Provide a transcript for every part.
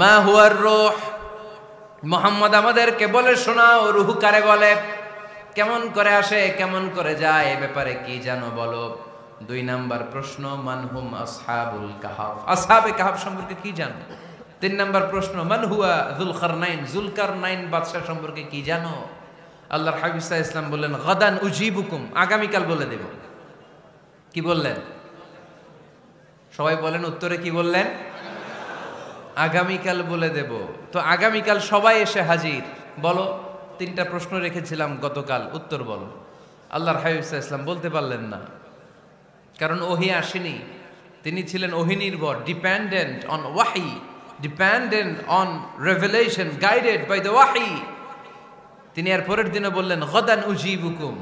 মা হুয়ার রূহ, মুহাম্মদ আমাদেরকে বলে শোনাও রূহ কারে বলে, কেমন করে আসে, কেমন করে যায়, এ ব্যাপারে কি জানো বলো। 2 নাম্বার প্রশ্ন, মানহুম আসহাবুল কাহাফ, আসহাবে কাহাফ সম্পর্কে কি জানো। 3 নাম্বার প্রশ্ন, মান হুয়া যুলকারনাইন, যুলকারনাইন বাদশা সম্পর্কে কি জানো। আল্লাহর হাবিব সাল্লাল্লাহু আলাইহি ওয়াসাল্লাম বললেন গাদান উজিবুকুম, আগামীকাল বলে দেব। কি বললেন? সবাই বলেন উত্তরে কি বললেন? আগামীকাল বলে দেব। তো আগামীকাল সবাই এসে হাজির। বলো, 3টা প্রশ্ন রেখেছিলাম গতকাল, উত্তর বলো। আল্লাহর হাবিব সাল্লাল্লাহু আলাইহি ওয়াসাল্লাম বলতে পারলেন না, কারণ ওহী আসেনি। তিনি ছিলেন ওহী নির্ভর, ডিপেন্ডেন্ট অন ওয়াহি, dependent on revelation, guided by the ওয়াহি। তিনি এর পরের দিনে বললেন গাদান উজিবুকুম,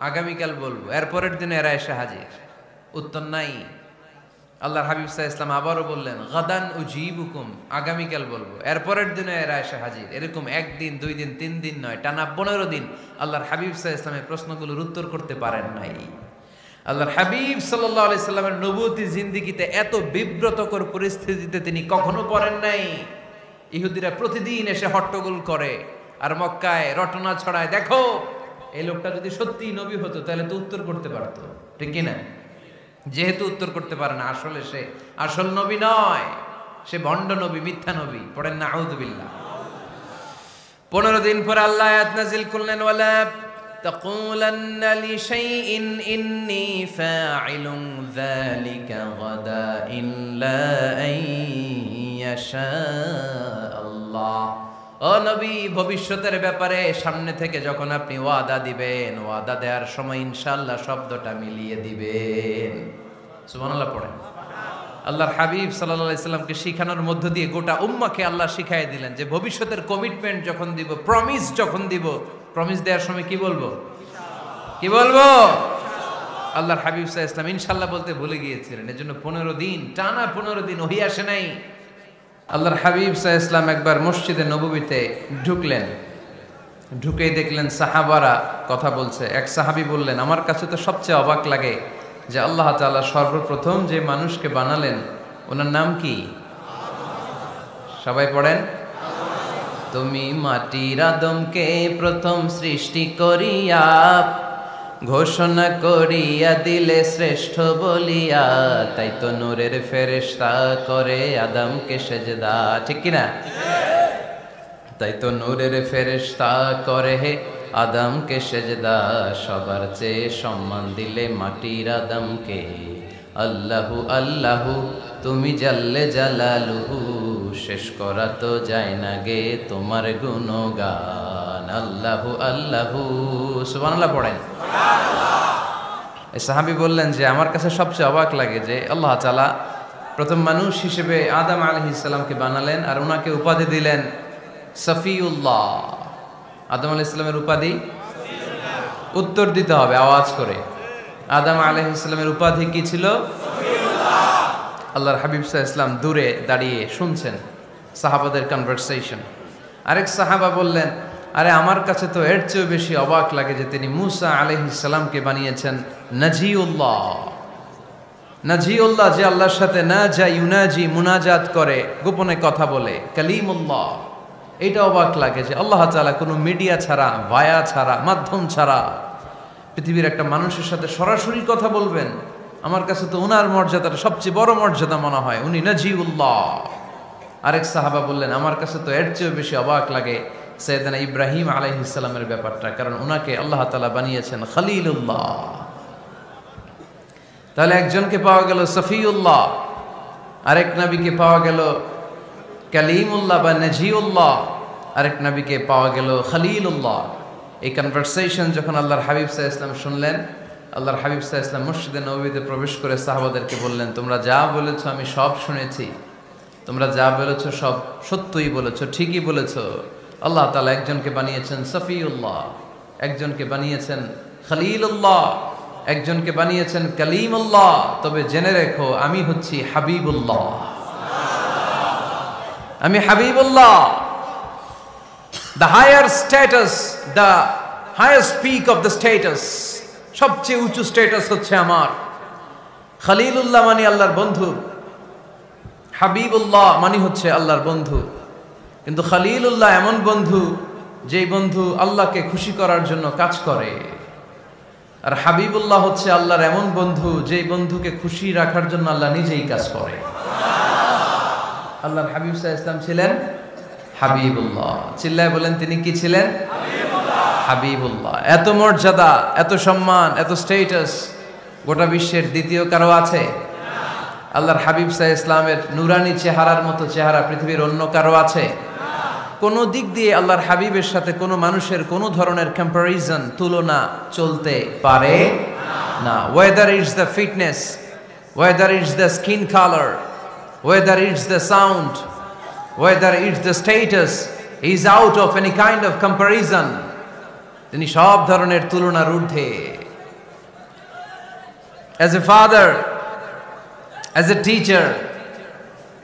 আগামীকাল বলবো। এর পরের দিনে এরা এসে হাজির, উত্তর নাই। আল্লাহর হাবিব সাল্লাল্লাহু আলাইহি ওয়াসাল্লাম আবারও বললেন গাদান উজিবুকুম, আগামীকাল বলবো। এর পরের দিনে এরা এসে হাজির। এরকম 1 দিন 2 দিন 3 দিন নয়, টানা 15 দিন আল্লাহর হাবিব সাল্লাল্লাহু আলাইহি ওয়াসাল্লামের প্রশ্নগুলোর উত্তর করতে পারেন নাই। আল্লাহর হাবিব সাল্লাল্লাহু আলাইহি সাল্লামের নবুয়তি জিন্দেগিতে এত বিব্রতকর পরিস্থিতিতে তিনি কখনো পড়েন নাই। ইহুদিরা প্রতিদিন এসে হট্টগোল করে আর মক্কায় রটনা ছড়ায়, দেখো এই লোকটা যদি সত্যি নবী হতো তাহলে তো উত্তর করতে পারতো, ঠিক কি না? যেহেতু উত্তর করতে পারে না, আসলে সে আসল নবী নয়, সে ভণ্ড নবী, মিথ্যা নবী। পড়েন না আউযুবিল্লাহ। 15 দিন পর আল্লাহ আয়াত নাযিল করলেন ওয়ালা তাকুলান্না লিশাইইন ইন্নী ফাইলুন যালিকা গাদা ইল্লা আইয়াশা আল্লাহ। ও নবী, ভবিষ্যতের ব্যাপারে সামনে থেকে যখন আপনি ওয়াদা দিবেন, ওয়াদা দেওয়ার সময় ইনশাআল্লাহ শব্দটা মিলিয়ে দিবেন। সুবহানাল্লাহ পড়েন। আল্লাহর হাবিব সাল্লাল্লাহু আলাইহি সাল্লামকে শিখানোর মধ্য দিয়ে গোটা উম্মাহকে আল্লাহ শিখাই দিলেন যে ভবিষ্যতের কমিটমেন্ট যখন দিব, প্রমিস যখন দিব, প্রমিস দেওয়ার সময় কি বলবো? কি বলবো? আল্লাহর হাবিব সাল্লাল্লাহু আলাইহি সাল্লাম ইনশাআল্লাহ বলতে ভুলে গিয়েছিলেন। এজন্য 15 দিন, টানা 15 দিন ওহী আসে নাই। আল্লাহর হাবিব সাল্লাল্লাহু আলাইহি সাল্লাম একবার মসজিদে নববীতে ঢুকলেন, ঢুকেই দেখলেন সাহাবারা কথা বলছে। এক সাহাবী বললেন, আমার কাছে তো সবচেয়ে অবাক লাগে যে আল্লাহ তাআলা সর্বপ্রথম যে মানুষকে বানালেন ওনার নাম কি? সবাই পড়েন। তুমি মাটির আদমকে প্রথম সৃষ্টি করিয়া ঘোষণা করিয়া দিলে শ্রেষ্ঠ বলিয়া, তাই তো নূরের ফেরেশতা করে আদমকে সেজদা, ঠিক কিনা? তাই তো নূরের ফেরেশতা করে আদমকে সেজদা, সবার চেয়ে সম্মান দিলে মাটির আদমকে। আল্লাহু আল্লাহু তুমি জাল্লে জালালুহু, শেষ করা তো যায় না গে তোমার গুণগান। আল্লাহু আল্লাহু, সুবহানাল্লাহ পড়েন। এই সাহাবী বললেন যে আমার কাছে সবচেয়ে অবাক লাগে যে আল্লাহ তাআলা প্রথম মানুষ হিসেবে আদম আলাইহিস সালামকে বানালেন আর ওনাকে উপাধি দিলেন সফিউল্লাহ। আদম আলাইহিস সালামের উপাধি উত্তর দিতে হবে আওয়াজ করে। আদম আলাইহিস সালামের উপাধি কি ছিল? সফিউল্লাহ। আল্লাহর হাবিব সাল্লাল্লাহু আলাইহি ওয়াসাল্লাম দূরে দাঁড়িয়ে শুনছেন সাহাবাদের কনভারসেশন। আরেক সাহাবা বললেন, আরে আমার কাছে তো এর চেয়েও বেশি অবাক লাগে যে তিনি মুসা আলাইহিস সালামকে বানিয়েছেন নাজিউল্লাহ। নাজিউল্লাহ, যে আল্লাহর সাথে না যা ইউনাজি মুনাজাত করে, গোপনে কথা বলে, কালিমুল্লাহ। এটা অবাক লাগে যে আল্লাহ তাআলা কোনো মিডিয়া ছাড়া, ভায়া ছাড়া, মাধ্যম ছাড়া পৃথিবীর একটা মানুষের সাথে সরাসরি কথা বলবেন। আমার কাছে তো ওনার মর্যাদাটা সবচেয়ে বড় মর্যাদা মনে হয়, উনি নাজিউল্লাহ। আরেক সাহাবা বললেন, আমার কাছে তো এর চেয়েও বেশি অবাক লাগে সাইয়েদনা ইব্রাহিম আলাইহিস সালামের ব্যাপারটা, কারণ ওনাকে আল্লাহ তাআলা বানিয়েছেন খলিলুল্লাহ। তাহলে একজনকে পাওয়া গেল সফিউল্লাহ, আরেক নবীকে পাওয়া গেল কালিমুল্লাহ বা নাজিউল্লাহ, আরেক নবীকে পাওয়া গেল খলিলুল্লাহ। এই কনভারসেশন যখন আল্লাহর হাবিব সাল্লাল্লাহু আলাইহি ওয়াসাল্লাম শুনলেন, আল্লাহর হাবিব সাল্লাল্লাহু আলাইহি ওয়াসাল্লাম মসজিদে নববীতে প্রবেশ করে সাহাবাদেরকে বললেন, তোমরা যা বলেছো আমি সব শুনেছি, তোমরা যা বলেছো সব সত্যই বলেছো, ঠিকই বলেছো। আল্লাহ তাআলা একজনকে বানিয়েছেন সফিউল্লাহ, একজনকে বানিয়েছেন খলিলুল্লাহ, একজনকে বানিয়েছেন কালিমুল্লাহ। তবে জেনে রেখো আমি হচ্ছি হাবিবুল্লাহ, আমি Habibullah. The higher status, the highest peak of the status, সবচেয়ে উঁচু স্ট্যাটাস হচ্ছে আমার। খলিলুল্লাহ মানে আল্লাহর বন্ধু, হাবিবুল্লাহ মানে হচ্ছে আল্লাহর বন্ধু, কিন্তু খলিলুল্লাহ এমন বন্ধু যেই বন্ধু আল্লাহকে খুশি করার জন্য কাজ করে। আর হাবিবুল্লাহ হচ্ছে আল্লাহর এমন বন্ধু যেই বন্ধুকে খুশি রাখার জন্য আল্লাহ নিজেই কাজ করে। আল্লাহর হাবিব সাল্লাল্লাহু আলাইহি ওয়াসাল্লাম ছিলেন হাবিবুল্লাহ। চিল্লায় বলেন তিনি কি ছিলেন? হাবিবুল্লাহ। এত মর্যাদা, এত সম্মান, এত স্ট্যাটাস গোটা বিশ্বের দ্বিতীয় কারো আছে? আল্লাহর হাবিব সাল্লাল্লাহু আলাইহি ওয়াসাল্লামের নুরানি চেহারার মতো চেহারা পৃথিবীর অন্য কারো আছে? কোন দিক দিয়ে আল্লাহর হাবিবের সাথে কোনো মানুষের কোনো ধরনের কম্প্যারিজন, তুলনা চলতে পারে না। Whether it's the fitness, whether it's the skin colour, whether it's the sound, whether it's the status, he is out of any kind of comparison. তিনি সব ধরনের তুলনার ঊর্ধ্বে। As a father, as a teacher,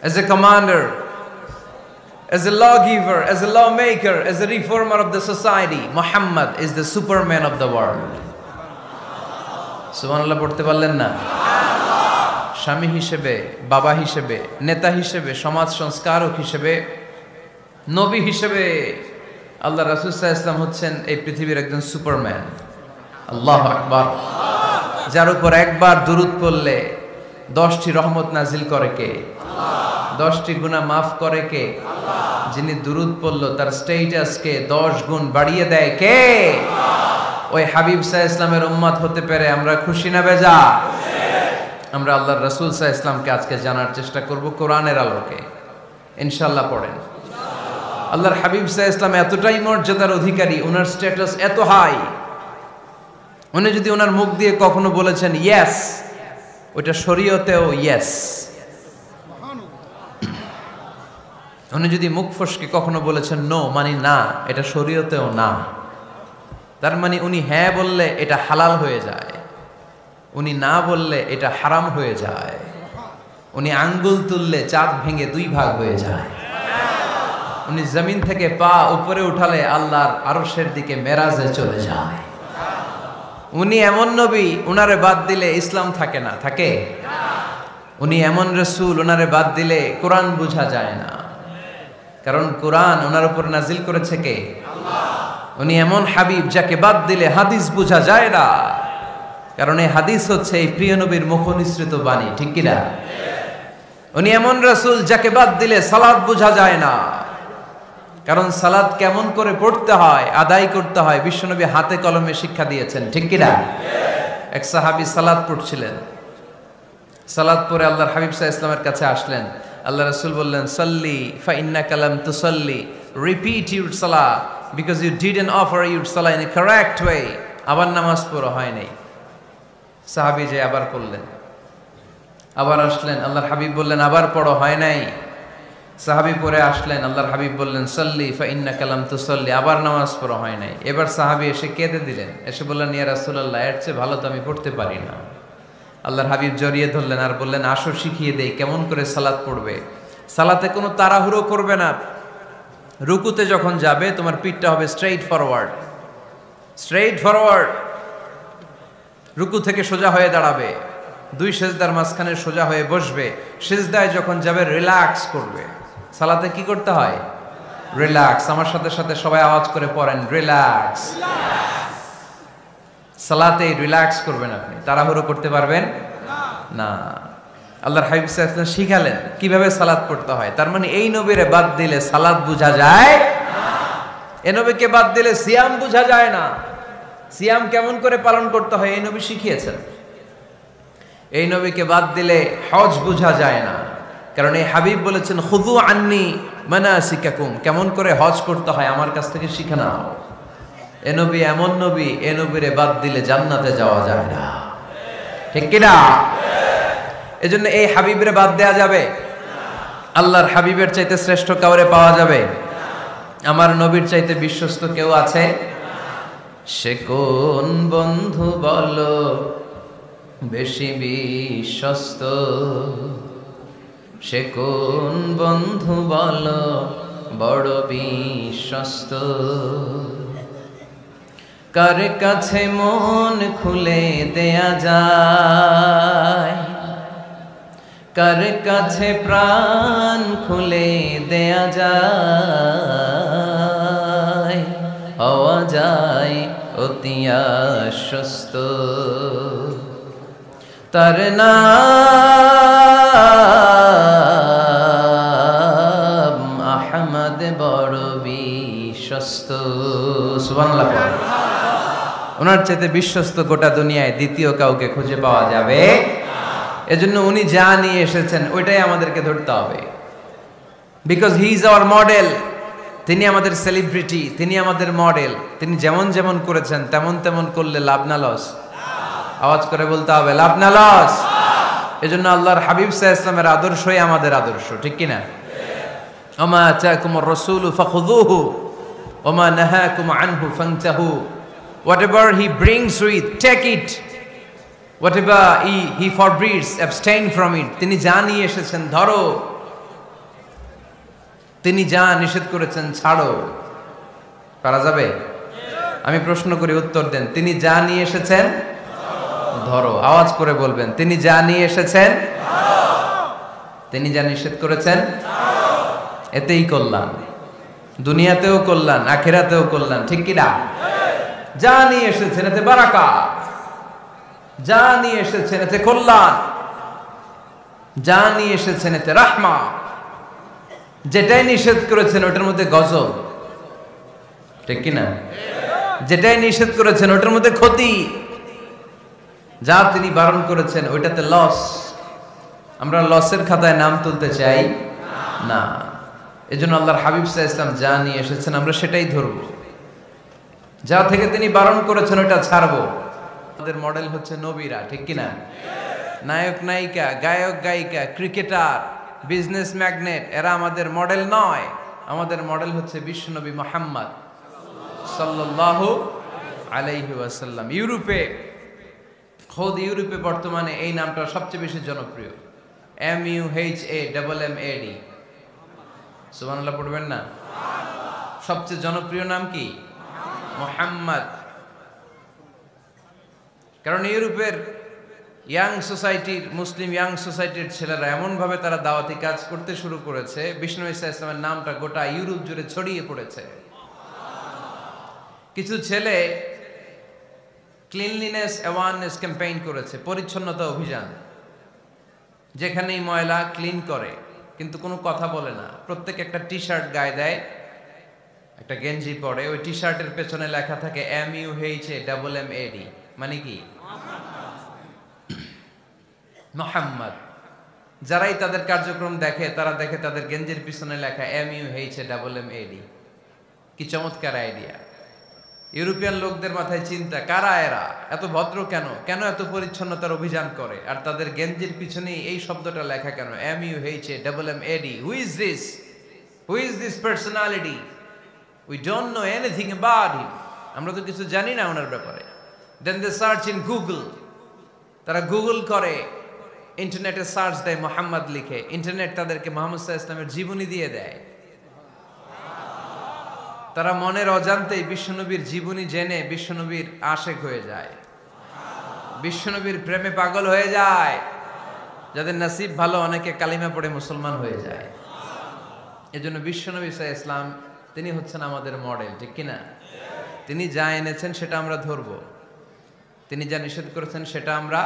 as a commander, as a lawgiver, as a lawmaker, as a reformer of the society, Muhammad is the superman of the world. সুবহানাল্লাহ পড়তে পারলেন না? স্বামী হিসেবে, বাবা হিসেবে, নেতা হিসেবে, সমাজ সংস্কারক হিসেবে, নবী হিসেবে আল্লাহ রাসূল সাল্লাল্লাহু আলাইহি ওয়াসাল্লাম হচ্ছেন এই পৃথিবীর একজন সুপারম্যান। আল্লাহু আকবার। যার উপর একবার দুরূদ পড়লে 10টি রহমত নাজিল করে কে? 10টি গুনাহ মাফ করে কে? যিনি দুরূদ পড়লো তার স্ট্যাটাসকে 10 গুণ বাড়িয়ে দেয় কে? ওই হাবিব সাল্লাল্লাহু আলাইহি ওয়াসাল্লামের উম্মত হতে পেরে আমরা খুশি না বেজা? আমরা আল্লাহর রাসূল সাল্লাল্লাহু আলাইহি ওয়াসাল্লামকে আজকে জানার চেষ্টা করব কোরআনের আলোকে, ইনশাআল্লাহ। পড়েন। আল্লাহর হাবিব সাল্লাল্লাহু আলাইহি ওয়াসাল্লাম এতটাই মর্যাদার অধিকারী, ওনার স্ট্যাটাস এত হাই, উনি যদি ওনার মুখ দিয়ে কখনো বলেছেন ইয়েস, ওটা শরীয়তেও ইয়েস। উনি যদি মুখ ফসকে কখনো বলেছেন নো, মানে না, এটা শরীয়তেও না। তার মানে উনি হ্যাঁ বললে এটা হালাল হয়ে যায়, উনি না বললে এটা হারাম হয়ে যায়। উনি আঙ্গুল তুললে চাঁদ ভেঙে 2 ভাগ হয়ে যায়। উনি জমিন থেকে পা উপরে উঠালে আল্লাহর আরশের দিকে মেরাজে চলে যায়। উনি এমন নবী, উনারে বাদ দিলে ইসলাম থাকে না, থাকে? উনি এমন রাসূল, উনারে বাদ দিলে কোরআন বোঝা যায় না, কারণ কোরআন ওনার উপর নাজিল করেছে কে? আল্লাহ। উনি এমন হাবিব যাকে বাদ দিলে হাদিস বোঝা যায় না, কারণ এই হাদিস হচ্ছে এই প্রিয় নবীর মুখনিসৃত বাণী, ঠিক কি না? উনি এমন রাসূল যাকে বাদ দিলে সালাত বোঝা যায় না, কারণ সালাত কেমন করে পড়তে হয়, আদায় করতে হয় বিশ্বনবী হাতে কলমে শিক্ষা দিয়েছেন, ঠিক কি না? এক সাহাবী সালাত পড়ছিলেন, সালাত পড়ে আল্লাহর হাবিব সাল্লাল্লাহু আলাইহি ওয়াসাল্লামের কাছে আসলেন। আল্লাহ রাসূল বললেন, সাল্লি ফা ইন্নাকা লাম তুসাল্লি, রিপিট ইউর সালাহ because you didn't offer your সালাহ ইন এ কারেক্ট ওয়ে। আবার নামাজ পড়া হয় নাই। সাহাবী যে আবার পড়লেন, আবার আসলেন, আল্লাহর হাবিব বললেন আবার পড়ো, হয় নাই। সাহাবী পরে আসলেন, আল্লাহর হাবিব বললেন সাল্লি ফা ইন্নাকা লাম তুসাল্লি, আবার নামাজ পড়া হয় নাই। এবার সাহাবী এসে কেঁদে দিলেন, এসে বললেন ইয়া রাসূলুল্লাহ, এর চেয়ে ভালো তো আমি পড়তে পারি না। আল্লাহর হাবিব জড়িয়ে ধরলেন আর বললেন আসো শিখিয়ে দেই কেমন করে সালাত পড়বে। সালাতে কোনো তাড়াহুড়ো করবে না। রুকুতে যখন যাবে তোমার পিঠটা হবে স্ট্রেইট ফরওয়ার্ড, স্ট্রেইট ফরওয়ার্ড। রুকু থেকে সোজা হয়ে দাঁড়াবে, 2 সেজদার মাঝখানে সোজা হয়ে বসবে। সেজদায় যখন যাবে রিল্যাক্স করবে। সালাতে কি করতে হয়? রিল্যাক্স। আমার সাথে সাথে সবাই আওয়াজ করে পড়েন, রিল্যাক্স। সালাতে রিল্যাক্স করবেন আপনি, তাড়াহুড়ো করতে পারবেন না। আল্লাহর হাবিব সাল্লাল্লাহু আলাইহি ওয়াসাল্লাম শিখালেন কিভাবে সালাত পড়তে হয়। তার মানে এই নবীরে বাদ দিলে সালাত বোঝা যায় না, এই নবীকে বাদ দিলে সিয়াম বোঝা যায় না। সিয়াম কেমন করে পালন করতে হয় এই নবী শিখিয়েছেন। এই নবীকে বাদ দিলে হজ বোঝা যায় না, কারণ এই হাবিব বলেছেন খুযু আন্নী মানাসিকাকুম, কেমন করে হজ করতে হয় আমার কাছ থেকে শিখে নাও। এ নবী এমন নবী, এ নবীরে বাদ দিলে জান্নাতে যাওয়া যায় না, ঠিক কি না? এজন্য এই হাবিবরে বাদ দেয়া যাবে? আল্লাহর হাবিবের চাইতে শ্রেষ্ঠ কাউরে পাওয়া যাবে? আমার নবীর চাইতে বিশ্বস্ত কেউ আছে? সে কোন বন্ধু বলো বেশি বিশ্বস্ত, সে কোন বন্ধু বলো বড় বিশ্বস্ত, কার কাছে মন খুলে দেয়া যায়, কার কাছে প্রাণ খুলে দেয়া যায়, হওয়া যায় অতি আশ্বস্ত। তার নাম আহমদ বড় বিশ্বস্ত। সুবহানাল্লাহ। ওনার চাইতে বিশ্বস্ত গোটা দুনিয়ায় দ্বিতীয় কাউকে খুঁজে পাওয়া যাবে। এজন্য উনি যা নিয়ে এসেছেন ওইটাই আমাদেরকে ধরতে হবে, because he is our model. তিনি আমাদের সেলিব্রিটি, তিনি আমাদের মডেল। তিনি যেমন যেমন করেছেন তেমন তেমন করলে লাভ না লস? আওয়াজ করে বলতে হবে, লাভ না লস? এজন্য আল্লাহর হাবিব সাল্লাল্লাহু আলাইহি ওয়াসাল্লামের আদর্শই আমাদের আদর্শ, ঠিক কি না? ওমা আতাকুমুর রাসূলু ফাখুযুহু ওমা নাহাকুম আনহু ফান্তাহু। Whatever he brings with, take it. Whatever he forbids, abstain from it. তিনি যা নিয়ে এসেছেন ধরো, তিনি যা নিষেধ করেছেন ছাড়ো। পারা যাবে? আমি প্রশ্ন করি, উত্তর দেন। তিনি যা নিয়ে এসেছেন ধরো। আওয়াজ করে বলবেন, তিনি যা নিয়ে এসেছেন, তিনি যা নিষেধ করেছেন এতেই কল্যাণ, দুনিয়াতেও কল্যাণ, আখিরাতেও কল্যাণ, ঠিক কি না? যা নিয়ে এসেছেন এতে বারাকাত, যা নিয়ে এসেছেন এতে কল্যাণ, যা নিয়ে এসেছেন এতে রাহমা। যেটাই নিষেধ করেছেন ওটার মধ্যে গজব, ঠিক কি না? যেটাই নিষেধ করেছেন ওটার মধ্যে ক্ষতি, যা তিনি বারণ করেছেন ওইটাতে লস। আমরা লসের খাতায় নাম তুলতে চাই না। এজন্য আল্লাহর হাবিব সাল্লাল্লাহু আলাইহি ওয়াসাল্লাম যা নিয়ে এসেছেন আমরা সেটাই ধরব, যা থেকে তিনি বারণ করেছেন ওটা ছাড়বো। আমাদের মডেল হচ্ছে নবীরা, ঠিক কিনা? নায়ক নায়িকা, গায়ক গায়িকা, ক্রিকেটার, বিজনেস ম্যাগনেট, এরা আমাদের মডেল নয়। আমাদের মডেল হচ্ছে বিশ্বনবী মুহাম্মদ সাল্লাল্লাহু আলাইহি ওয়াসাল্লাম। ইউরোপে, খোদ ইউরোপে বর্তমানে এই নামটা সবচেয়ে বেশি জনপ্রিয়, MUHAMMAD। সুবহানাল্লাহ পড়বেন না? সবচেয়ে জনপ্রিয় নাম কি? মুহাম্মদ। কারণ ইউরোপের ইয়াং সোসাইটির, মুসলিম ইয়াং সোসাইটির ছেলেরা এমনভাবে তারা দাওয়াতি কাজ করতে শুরু করেছে, বিষ্ণু ঈসা ইসলামের নামটা গোটা ইউরোপ জুড়ে ছড়িয়ে পড়েছে। কিছু ছেলে ক্লিনলিনেস অ্যাওয়ারনেস ক্যাম্পেইন করেছে, পরিচ্ছন্নতা অভিযান। যেখানেই ময়লা ক্লিন করে, কিন্তু কোনো কথা বলে না। প্রত্যেক একটা টি শার্ট গায়ে দেয়, একটা গেঞ্জি পরে, ওই টি শার্টের পেছনে লেখা থাকে MUHAMMAD, মানে কি? মুহাম্মদ। যারাই তাদের কার্যক্রম দেখে তারা দেখে তাদের গেঞ্জির পিছনে লেখা MUHAMMAD। কি চমৎকার আইডিয়া! ইউরোপিয়ান লোকদের মাথায় চিন্তা, কারা এরা, এত ভদ্র কেন, কেন এত পরিচ্ছন্নতার অভিযান করে, আর তাদের গেঞ্জির পিছনেই এই শব্দটা লেখা কেন, MUHAMMAD? Who is this? Who is this personality? We don't know anything about him. আমরা তো কিছু জানি না ওনার ব্যাপারে। Then they search in Google. তারা গুগল করে, ইন্টারনেটে সার্চ দেয়, মুহাম্মদ লিখে। ইন্টারনেট তাদেরকে মুহাম্মদ সাল্লাল্লাহু আলাইহি ওয়াসাল্লামের জীবনী দিয়ে দেয়। তারা মনের অজান্তেই বিশ্বনবীর জীবনী জেনে বিশ্বনবীর আশেক হয়ে যায়, বিশ্বনবীর প্রেমে পাগল হয়ে যায়। যাদের নসিব ভালো, অনেকে কালিমা পড়ে মুসলমান হয়ে যায়। এজন্য বিশ্বনবী সাল্লাল্লাহু আলাইহি ওয়াসাল্লাম তিনি হচ্ছেন আমাদের মডেল, ঠিক কিনা? তিনি যা এনেছেন সেটা আমরা ধরবো, তিনি যা নিষেধ করেছেন সেটা আমরা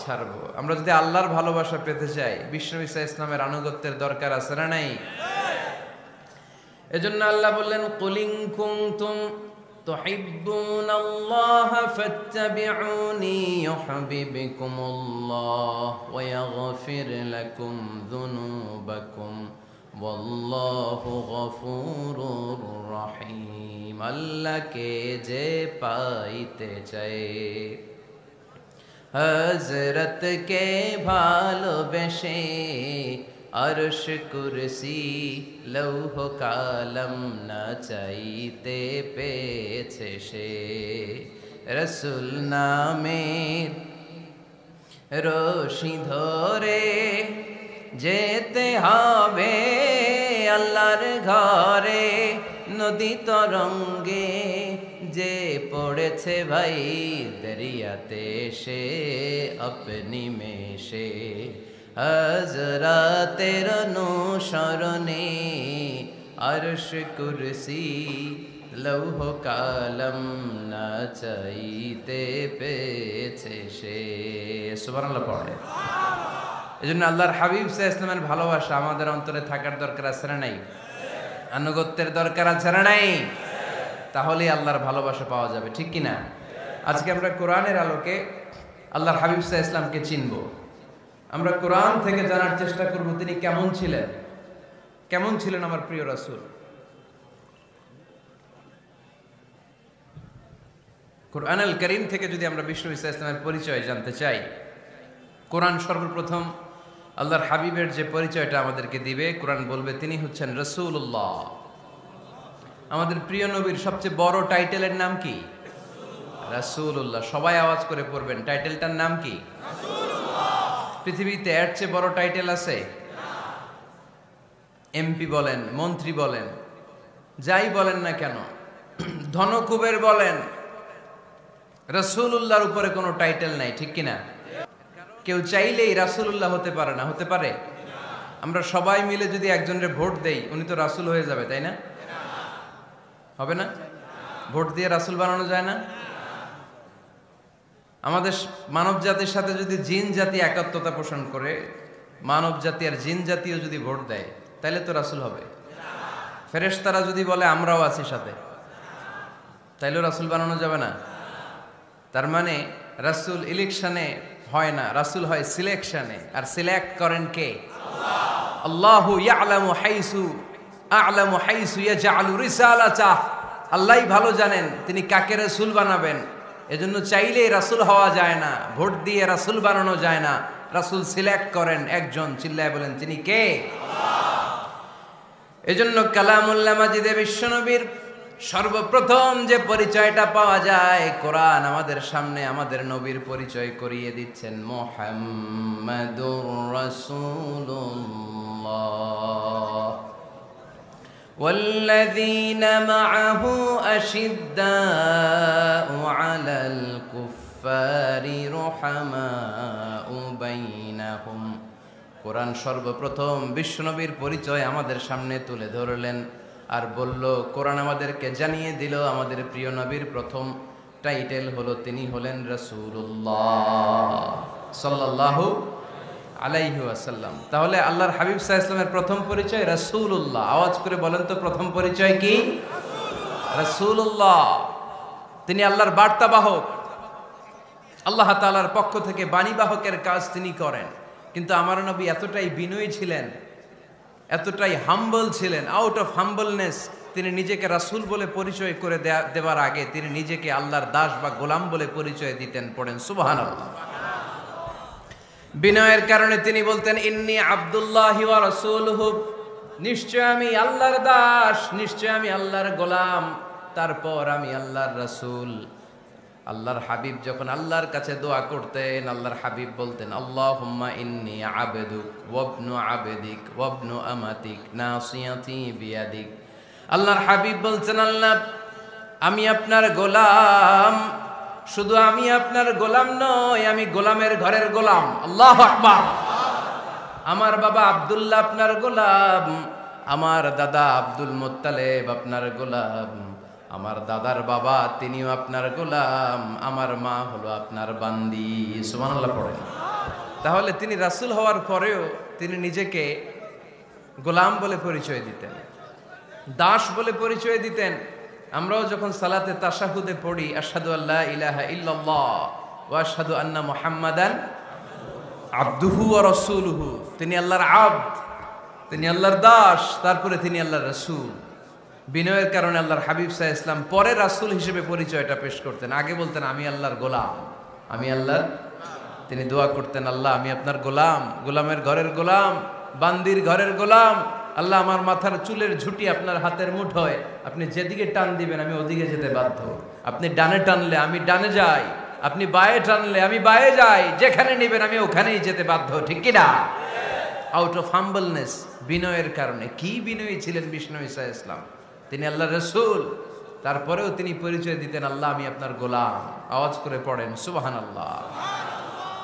ছাড়বো। আমরা যদি আল্লাহর ভালোবাসা পেতে চাই, বিশ্বনবী সাল্লাল্লাহু আলাইহি ওয়াসাল্লামের আনুগত্যের দরকার আছে না নাই? এজন্য আল্লাহ বললেন, কুল ইন কুনতুম তুহিব্বুনাল্লাহা ফাত্তাবিউনি ইউহিব্বুকুমুল্লাহ ওয়া ইয়াগফির লাকুম যুনুবাকুম ওয়াল্লাহু গফুরুর রহিম। আল্লাহকে যে পাইতে চায়, হযরতকে ভালোবেসে, আরশ কুরসি লৌহ কালম না চাইতে পেয়েছে সে। রাসূল নামের রশি ধরে যেতে হবে আল্লাহর ঘরে। নদী তরঙ্গে যে পড়েছে ভাই দরিয়াতে সে, আপনি মেশে হযরতের অনুসরণে আরশ কুরসি লৌহ কালম না চাইতে পেয়েছে সে। সুবহানাল্লাহ পড়ে। এজন্য আল্লাহর হাবিব সাল্লাল্লাহু আলাইহি ওয়াসাল্লামের ভালোবাসা আমাদের অন্তরে থাকার দরকার আছে না নাই? আনুগত্যের দরকার আছে না নাই? তাহলে আল্লাহর ভালোবাসা পাওয়া যাবে, ঠিক কি না? আজকে আমরা কোরআনের আলোকে আল্লাহর হাবিব সাল্লাল্লাহু আলাইহি ওয়াসাল্লামকে চিনব। আমরা কোরআন থেকে জানার চেষ্টা করব তিনি কেমন ছিলেন, কেমন ছিলেন আমার প্রিয় রাসূল। কোরআনুল কারীম থেকে যদি আমরা বিষ্ণু সাল্লাল্লাহু আলাইহি ওয়াসাল্লামের পরিচয় জানতে চাই, কোরআন সর্বপ্রথম আল্লাহর হাবিবের যে পরিচয়টা আমাদেরকে দিবে, কোরআন বলবে তিনি হচ্ছেন রাসূলুল্লাহ। আমাদের প্রিয় নবীর সবচেয়ে বড় টাইটেলের নাম কি? রাসূলুল্লাহ। সবাই আওয়াজ করে পড়বেন, টাইটেলটার নাম কি? রাসূলুল্লাহ। পৃথিবীতে এর চেয়ে বড় টাইটেল আছে? এমপি বলেন, মন্ত্রী বলেন, যাই বলেন না কেন, ধনকুবের বলেন, রাসূলুল্লাহর উপরে কোনো টাইটেল নাই, ঠিক কিনা? কেউ চাইলেই রাসূলুল্লাহ হতে পারে না, হতে পারে? আমরা সবাই মিলে যদি একজনের ভোট দেই, উনি তো রাসূল হয়ে যাবে, তাই না? হবে না? ভোট দিয়ে রাসূল বানানো যায় না? আমাদের মানব জাতির সাথে যদি জিন জাতি একাত্মতা পোষণ করে, মানব জাতি আর জিন জাতিও যদি ভোট দেয়, তাহলে তো রাসূল হবে। ফেরেশতারা যদি বলে আমরাও আছি সাথে, তাইলেও রাসূল বানানো যাবে না। তার মানে রাসূল ইলেকশনে হয় না, রাসূল হয় সিলেকশনে। আর সিলেক্ট করেন কে? আল্লাহ। আল্লাহু ইয়ালামু হাইসু ইয়াজআলু রিসালাতাহ। আল্লাহই ভালো জানেন তিনি কাকে রাসূল বানাবেন। এজন্য চাইলেই রাসূল হওয়া যায় না, ভোট দিয়ে রাসূল বানানো যায় না। রাসূল সিলেক্ট করেন একজন, চিল্লায় বলেন তিনি কে? আল্লাহ। এজন্য কালামুল্লাহ মাজিদে বিশ্বনবীর সর্বপ্রথম যে পরিচয়টা পাওয়া যায়, কোরআন আমাদের সামনে আমাদের নবীর পরিচয় করিয়ে দিচ্ছেন, মুহাম্মাদুর রাসূলুল্লাহ ওয়াল্লাযীনা মাআহু আশিদ্দাউ আলাল কুফফারি রুহামাউ বাইনাহুম। কোরআন সর্বপ্রথম বিশ্বনবীর পরিচয় আমাদের সামনে তুলে ধরলেন আর বলল, কোরআন আমাদেরকে জানিয়ে দিল আমাদের প্রিয় নবীর প্রথম টাইটেল হলো তিনি হলেন রাসূলুল্লাহ সাল্লাল্লাহু আলাইহি ওয়াসাল্লাম। তাহলে আল্লাহর হাবিব সাল্লাল্লাহু আলাইহি ওয়াসাল্লামের প্রথম পরিচয় রাসূলুল্লাহ। আওয়াজ করে বলেন তো, প্রথম পরিচয় কি? রাসূলুল্লাহ। তিনি আল্লাহর বার্তাবাহক, আল্লাহ তাআলার পক্ষ থেকে বাণীবাহকের কাজ তিনি করেন। কিন্তু আমার নবী এতটাই বিনয়ী ছিলেন, এতটাই হাম্বল ছিলেন, আউট অফ হাম্বলনেস তিনি নিজেকে রাসূল বলে পরিচয় করে দেওয়ার আগে তিনি নিজেকে আল্লাহর দাস বা গোলাম বলে পরিচয় দিতেন। পড়েন সুবহানাল্লাহ। বিনয়ের কারণে তিনি বলতেন, ইন্নী আব্দুল্লাহি ওয়া রাসূলুহু, নিশ্চয় আমি আল্লাহর দাস, নিশ্চয় আমি আল্লাহর গোলাম, তারপর আমি আল্লাহর রাসূল। আল্লাহর হাবিব যখন আল্লাহর কাছে দোয়া করতেন, আল্লাহর হাবিব বলতেন, আল্লাহুম্মা ইন্নী আবদুক ওয়া ইবনু আবদিক ওয়া ইবনু আমাতিক নাসিয়াতি বিয়াদিক। আল্লাহর হাবিব বলছেন, আল্লাহ আমি আপনার গোলাম, শুধু আমি আপনার গোলাম নই, আমি গোলামের ঘরের গোলাম। আল্লাহু আকবার। আমার বাবা আব্দুল্লাহ আপনার গোলাম, আমার দাদা আব্দুল মুত্তালিব আপনার গোলাম, আমার দাদার বাবা তিনিও আপনার গোলাম, আমার মা হলো আপনার বান্দি। সুবহানাল্লাহ পড়েন। তাহলে তিনি রাসূল হওয়ার পরেও তিনি নিজেকে গোলাম বলে পরিচয় দিতেন, দাস বলে পরিচয় দিতেন। আমরাও যখন সালাতে তাশাহুদে পড়ি, আশহাদু আল্লা ইলাহা ইল্লাল্লাহ ওয়া আশহাদু আন্না মুহাম্মাদান আবদুহু ওয়া রাসূলুহু, তিনি আল্লাহর আবদ, তিনি আল্লাহর দাস, তারপরে তিনি আল্লাহর রাসূল। বিনয়ের কারণে আল্লাহর হাবিব সাল্লাল্লাহু আলাইহি ওয়াসাল্লাম পরে রাসূল হিসেবে পরিচয়টা পেশ করতেন। আগে বলতেন আমি আল্লাহর গোলাম, আমি আল্লাহর। তিনি দোয়া করতেন, আল্লাহ আমি আপনার গোলাম, গোলামের ঘরের গোলাম, বান্দির ঘরের গোলাম। আল্লাহ আমার মাথার চুলের ঝুঁটি আপনার হাতের মুঠোয়, আপনি যেদিকে টান দিবেন আমি ওদিকে যেতে বাধ্য। আপনি ডানে টানলে আমি ডানে যাই, আপনি বায়ে টানলে আমি বায়ে যাই, যেখানে নেবেন আমি ওখানেই যেতে বাধ্য, ঠিক কি না? আউট অফ হাম্বলনেস, বিনয়ের কারণে। কি বিনয়ী ছিলেন বিষ্ণু ঈসা ইসলাম। তিনি আল্লাহর রাসূল, তারপরেও তিনি পরিচয় দিতেন, আল্লাহ আমি আপনার গোলাম। আওয়াজ করে পড়েন সুবহানাল্লাহ।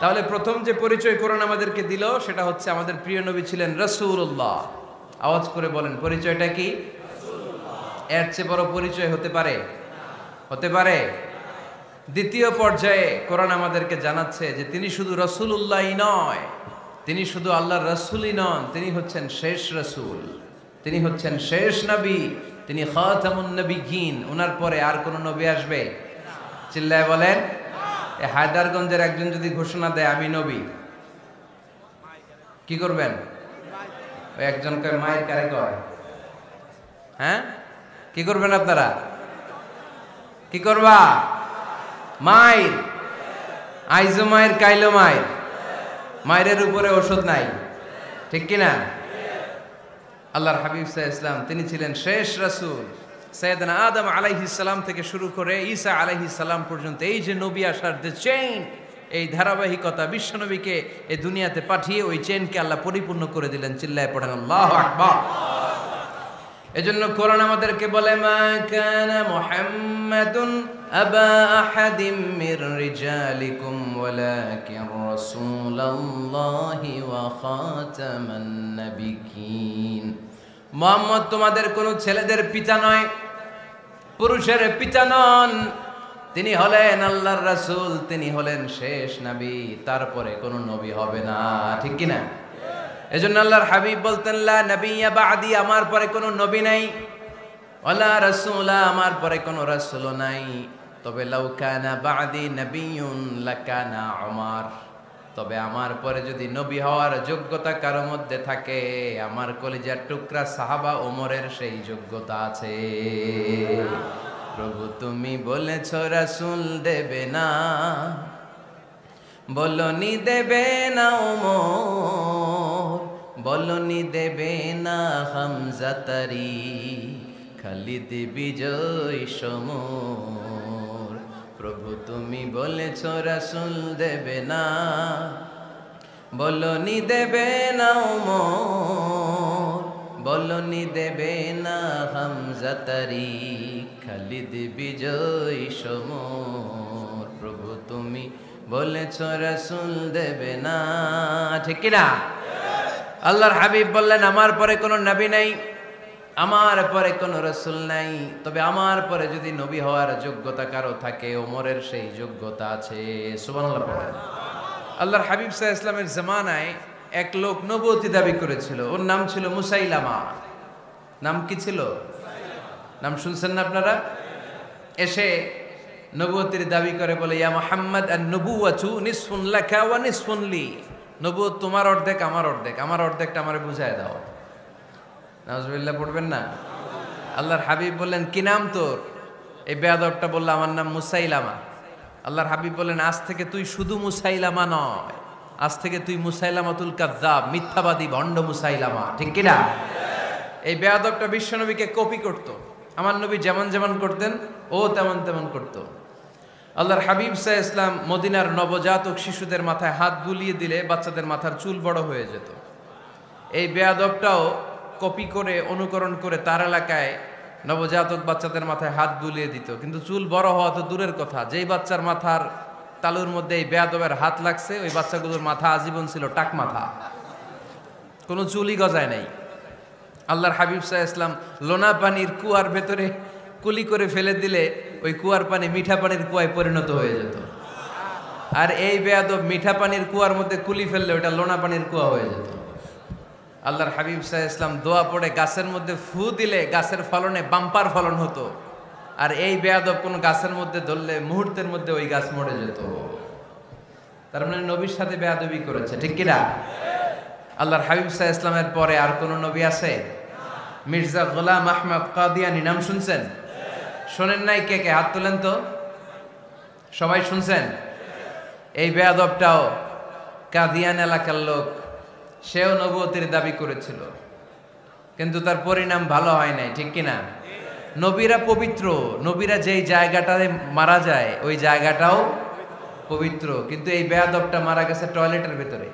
তাহলে প্রথম যে পরিচয় কোরআন আমাদেরকে দিল সেটা হচ্ছে আমাদের প্রিয় নবী ছিলেন রাসূলুল্লাহ। আওয়াজ করে বলেন পরিচয়টা কি? এর চেয়ে বড় পরিচয় হতে পারে? হতে পারে? দ্বিতীয় পর্যায়ে কোরআন আমাদেরকে জানাচ্ছে যে তিনি শুধু রাসূলুল্লাহই নয়, তিনি শুধু আল্লাহর রাসূলই নন, তিনি হচ্ছেন শেষ রাসূল, তিনি হচ্ছেন শেষ নবী, তিনি খাতামুন নবিয়্যিন। ওনার পরে আর কোন নবী আসবে? চিল্লায় বলেন। এই হায়দারগঞ্জের একজন যদি ঘোষণা দেয় আমি নবী, কি করবেন? ওই একজন কয় মায়ের কারে কয়, হ্যাঁ কি করবেন আপনারা? কি করবা? মায়ের আইজো মায়ের কাইলো মায়ের, মায়ের উপরে ওষুধ নাই, ঠিক কিনা? আল্লাহর হাবিব সাল্লাল্লাহু আলাইহি ওয়াসাল্লাম তিনি ছিলেন শেষ রাসূল। সাইয়েদনা আদম আলাইহিস সালাম থেকে শুরু করে ঈসা আলাইহিস সালাম পর্যন্ত এই যে নবী আসার যে চেইন, এই ধারাবাহিকতা, বিশ্বনবীকে এই দুনিয়াতে পাঠিয়ে ওই চেইনকে আল্লাহ পরিপূর্ণ করে দিলেন। চিল্লায় পড়েন আল্লাহু আকবার। এজন্য কোরআন আমাদেরকে বলে মা কানা মুহাম্মাদুন আবা আহাদিম মির রিজালিকুম ওয়ালাকিন রাসূলুল্লাহি ওয়া খাতামান নাবিয়্যিন। মুহাম্মদ তোমাদের কোন ছেলেদের পিতা নয়, পুরুষের পিতা নন, তিনি হলেন আল্লাহর রাসূল, তিনি হলেন শেষ নবী, তারপরে কোন নবী হবে না, ঠিক কি না? এজন্য আল্লাহর হাবিব বলতেন লা নবিয়্যা বা'দি, আমার পরে কোনো নবী নাই, ওয়ালা রাসূলা, আমার পরে কোনো রাসূলও নাই। তবে লাউ কানা বা'দি নবিয়্যুন লাকানা উমর, তবে আমার পরে যদি নবী হওয়ার যোগ্যতা কারো মধ্যে থাকে, আমার কলিজার টুকরা সাহাবা ওমরের সেই যোগ্যতা আছে। প্রভু তুমি বলেছো রাসূল দেবে না, বলনি দেবে না ওমর, বলনি দেবে না হামজা তারি, খালিদ বিজয় সমর। প্রভু তুমি বলেছো রাসূল দেবে না, বলনি দেবে না ওমর, বলনি দেবে না হামজা তারি, খালিদ বিজয় সমর। প্রভু তুমি বলেছো রাসূল দেবে না, ঠিক কি না? আল্লাহর হাবিব বললেন আমার পরে কোনো নবী নাই, আমার পরে কোনো রাসূল নাই, তবে আমার পরে যদি নবী হওয়ার যোগ্যতা কারো থাকে, ওমরের সেই যোগ্যতা আছে। সুবহানাল্লাহ পড়েন। আল্লাহর হাবিব সাল্লাল্লাহু আলাইহি ওয়াসাল্লামের জামানায় এক লোক নবুয়তি দাবি করেছিল, ওর নাম ছিল মুসাইলামা। নাম কি ছিল? নাম শুনছেন না আপনারা? এসে নবুয়তির দাবি করে বলে ইয়া মুহাম্মদ আন-নবুওয়াতু নিসফুন লাকা ওয়া নিসফুন লি, নবুয়ত তোমার অর্ধেক আমার অর্ধেক, আমার অর্ধেকটা আমারে বুঝায় দাও। নাউজুবিল্লাহ পড়বেন না? আল্লাহর হাবিব বললেন কি নাম তোর? এই বেয়াদবটা বলল আমার নাম মুসাইলামা। আল্লাহর হাবিব বললেন আজ থেকে তুই শুধু মুসাইলামা নয়, আজ থেকে তুই মুসাইলামাতুল কাযযাব, মিথ্যাবাদী ভণ্ড মুসাইলামা, ঠিক কি না? এই বেয়াদবটা বিশ্বনবীকে কপি করত, আমার নবী যেমন যেমন করতেন ও তেমন তেমন করত। আল্লাহর হাবিব সাল্লাল্লাহু আলাইহি ওয়াসাল্লাম মদিনার নবজাতক শিশুদের মাথায় হাত বুলিয়ে দিলে বাচ্চাদের মাথার চুল বড় হয়ে যেত। এই বেয়াদবটাও কপি করে অনুকরণ করে তার এলাকায় নবজাতক বাচ্চাদের মাথায় হাত বুলিয়ে দিত, কিন্তু চুল বড় হওয়া তো দূরের কথা, যেই বাচ্চার মাথার তালুর মধ্যে এই বেয়াদবের হাত লাগছে ওই বাচ্চাগুলোর মাথা আজীবন ছিল টাক মাথা, কোনো চুলই গজায় নাই। আল্লাহর হাবিব সাল্লাল্লাহু আলাইহি ওয়াসাল্লাম লোনা পানির কুয়ার ভেতরে কুলি করে ফেলে দিলে ওই কুয়ার পানি মিঠা পানির কুয়ায় পরিণত হয়ে যেত, আর এই বেয়াদব মিঠা পানির কুয়ার মধ্যে কুলি ফেললে ওটা লোনা পানির কুয়া হয়ে যেত। আল্লাহর হাবিব সাল্লাল্লাহু আলাইহি ওয়াসাল্লাম দোয়া পড়ে গাছের মধ্যে ফু দিলে গাছের ফলনে বাম্পার ফলন হতো, আর এই বেয়াদব কোন গাছের মধ্যে ধরলে মুহূর্তের মধ্যে ওই গাছ মরে যেত। তার মানে নবীর সাথে বেয়াদবি করেছে, ঠিক কিনা? আল্লাহর হাবিব সাল্লাল্লাহু আলাইহি ওয়াসাল্লামের পরে আর কোন নবী আছে? মির্জা গোলাম আহমদ কাদিয়ানী নাম শুনছেন? শোনেন নাই? কে কে হাত তোলেন তো, সবাই শুনছেন? এই বেয়াদবটাও কাদিয়ান এলাকার লোক, সেও নবুয়তির দাবি করেছিল, কিন্তু তার পরিণাম ভালো হয় নাই, ঠিক কিনা? নবীরা পবিত্র, নবীরা যেই জায়গাটায় মারা যায় ওই জায়গাটাও পবিত্র, কিন্তু এই বেয়াদবটা মারা গেছে টয়লেটের ভেতরে,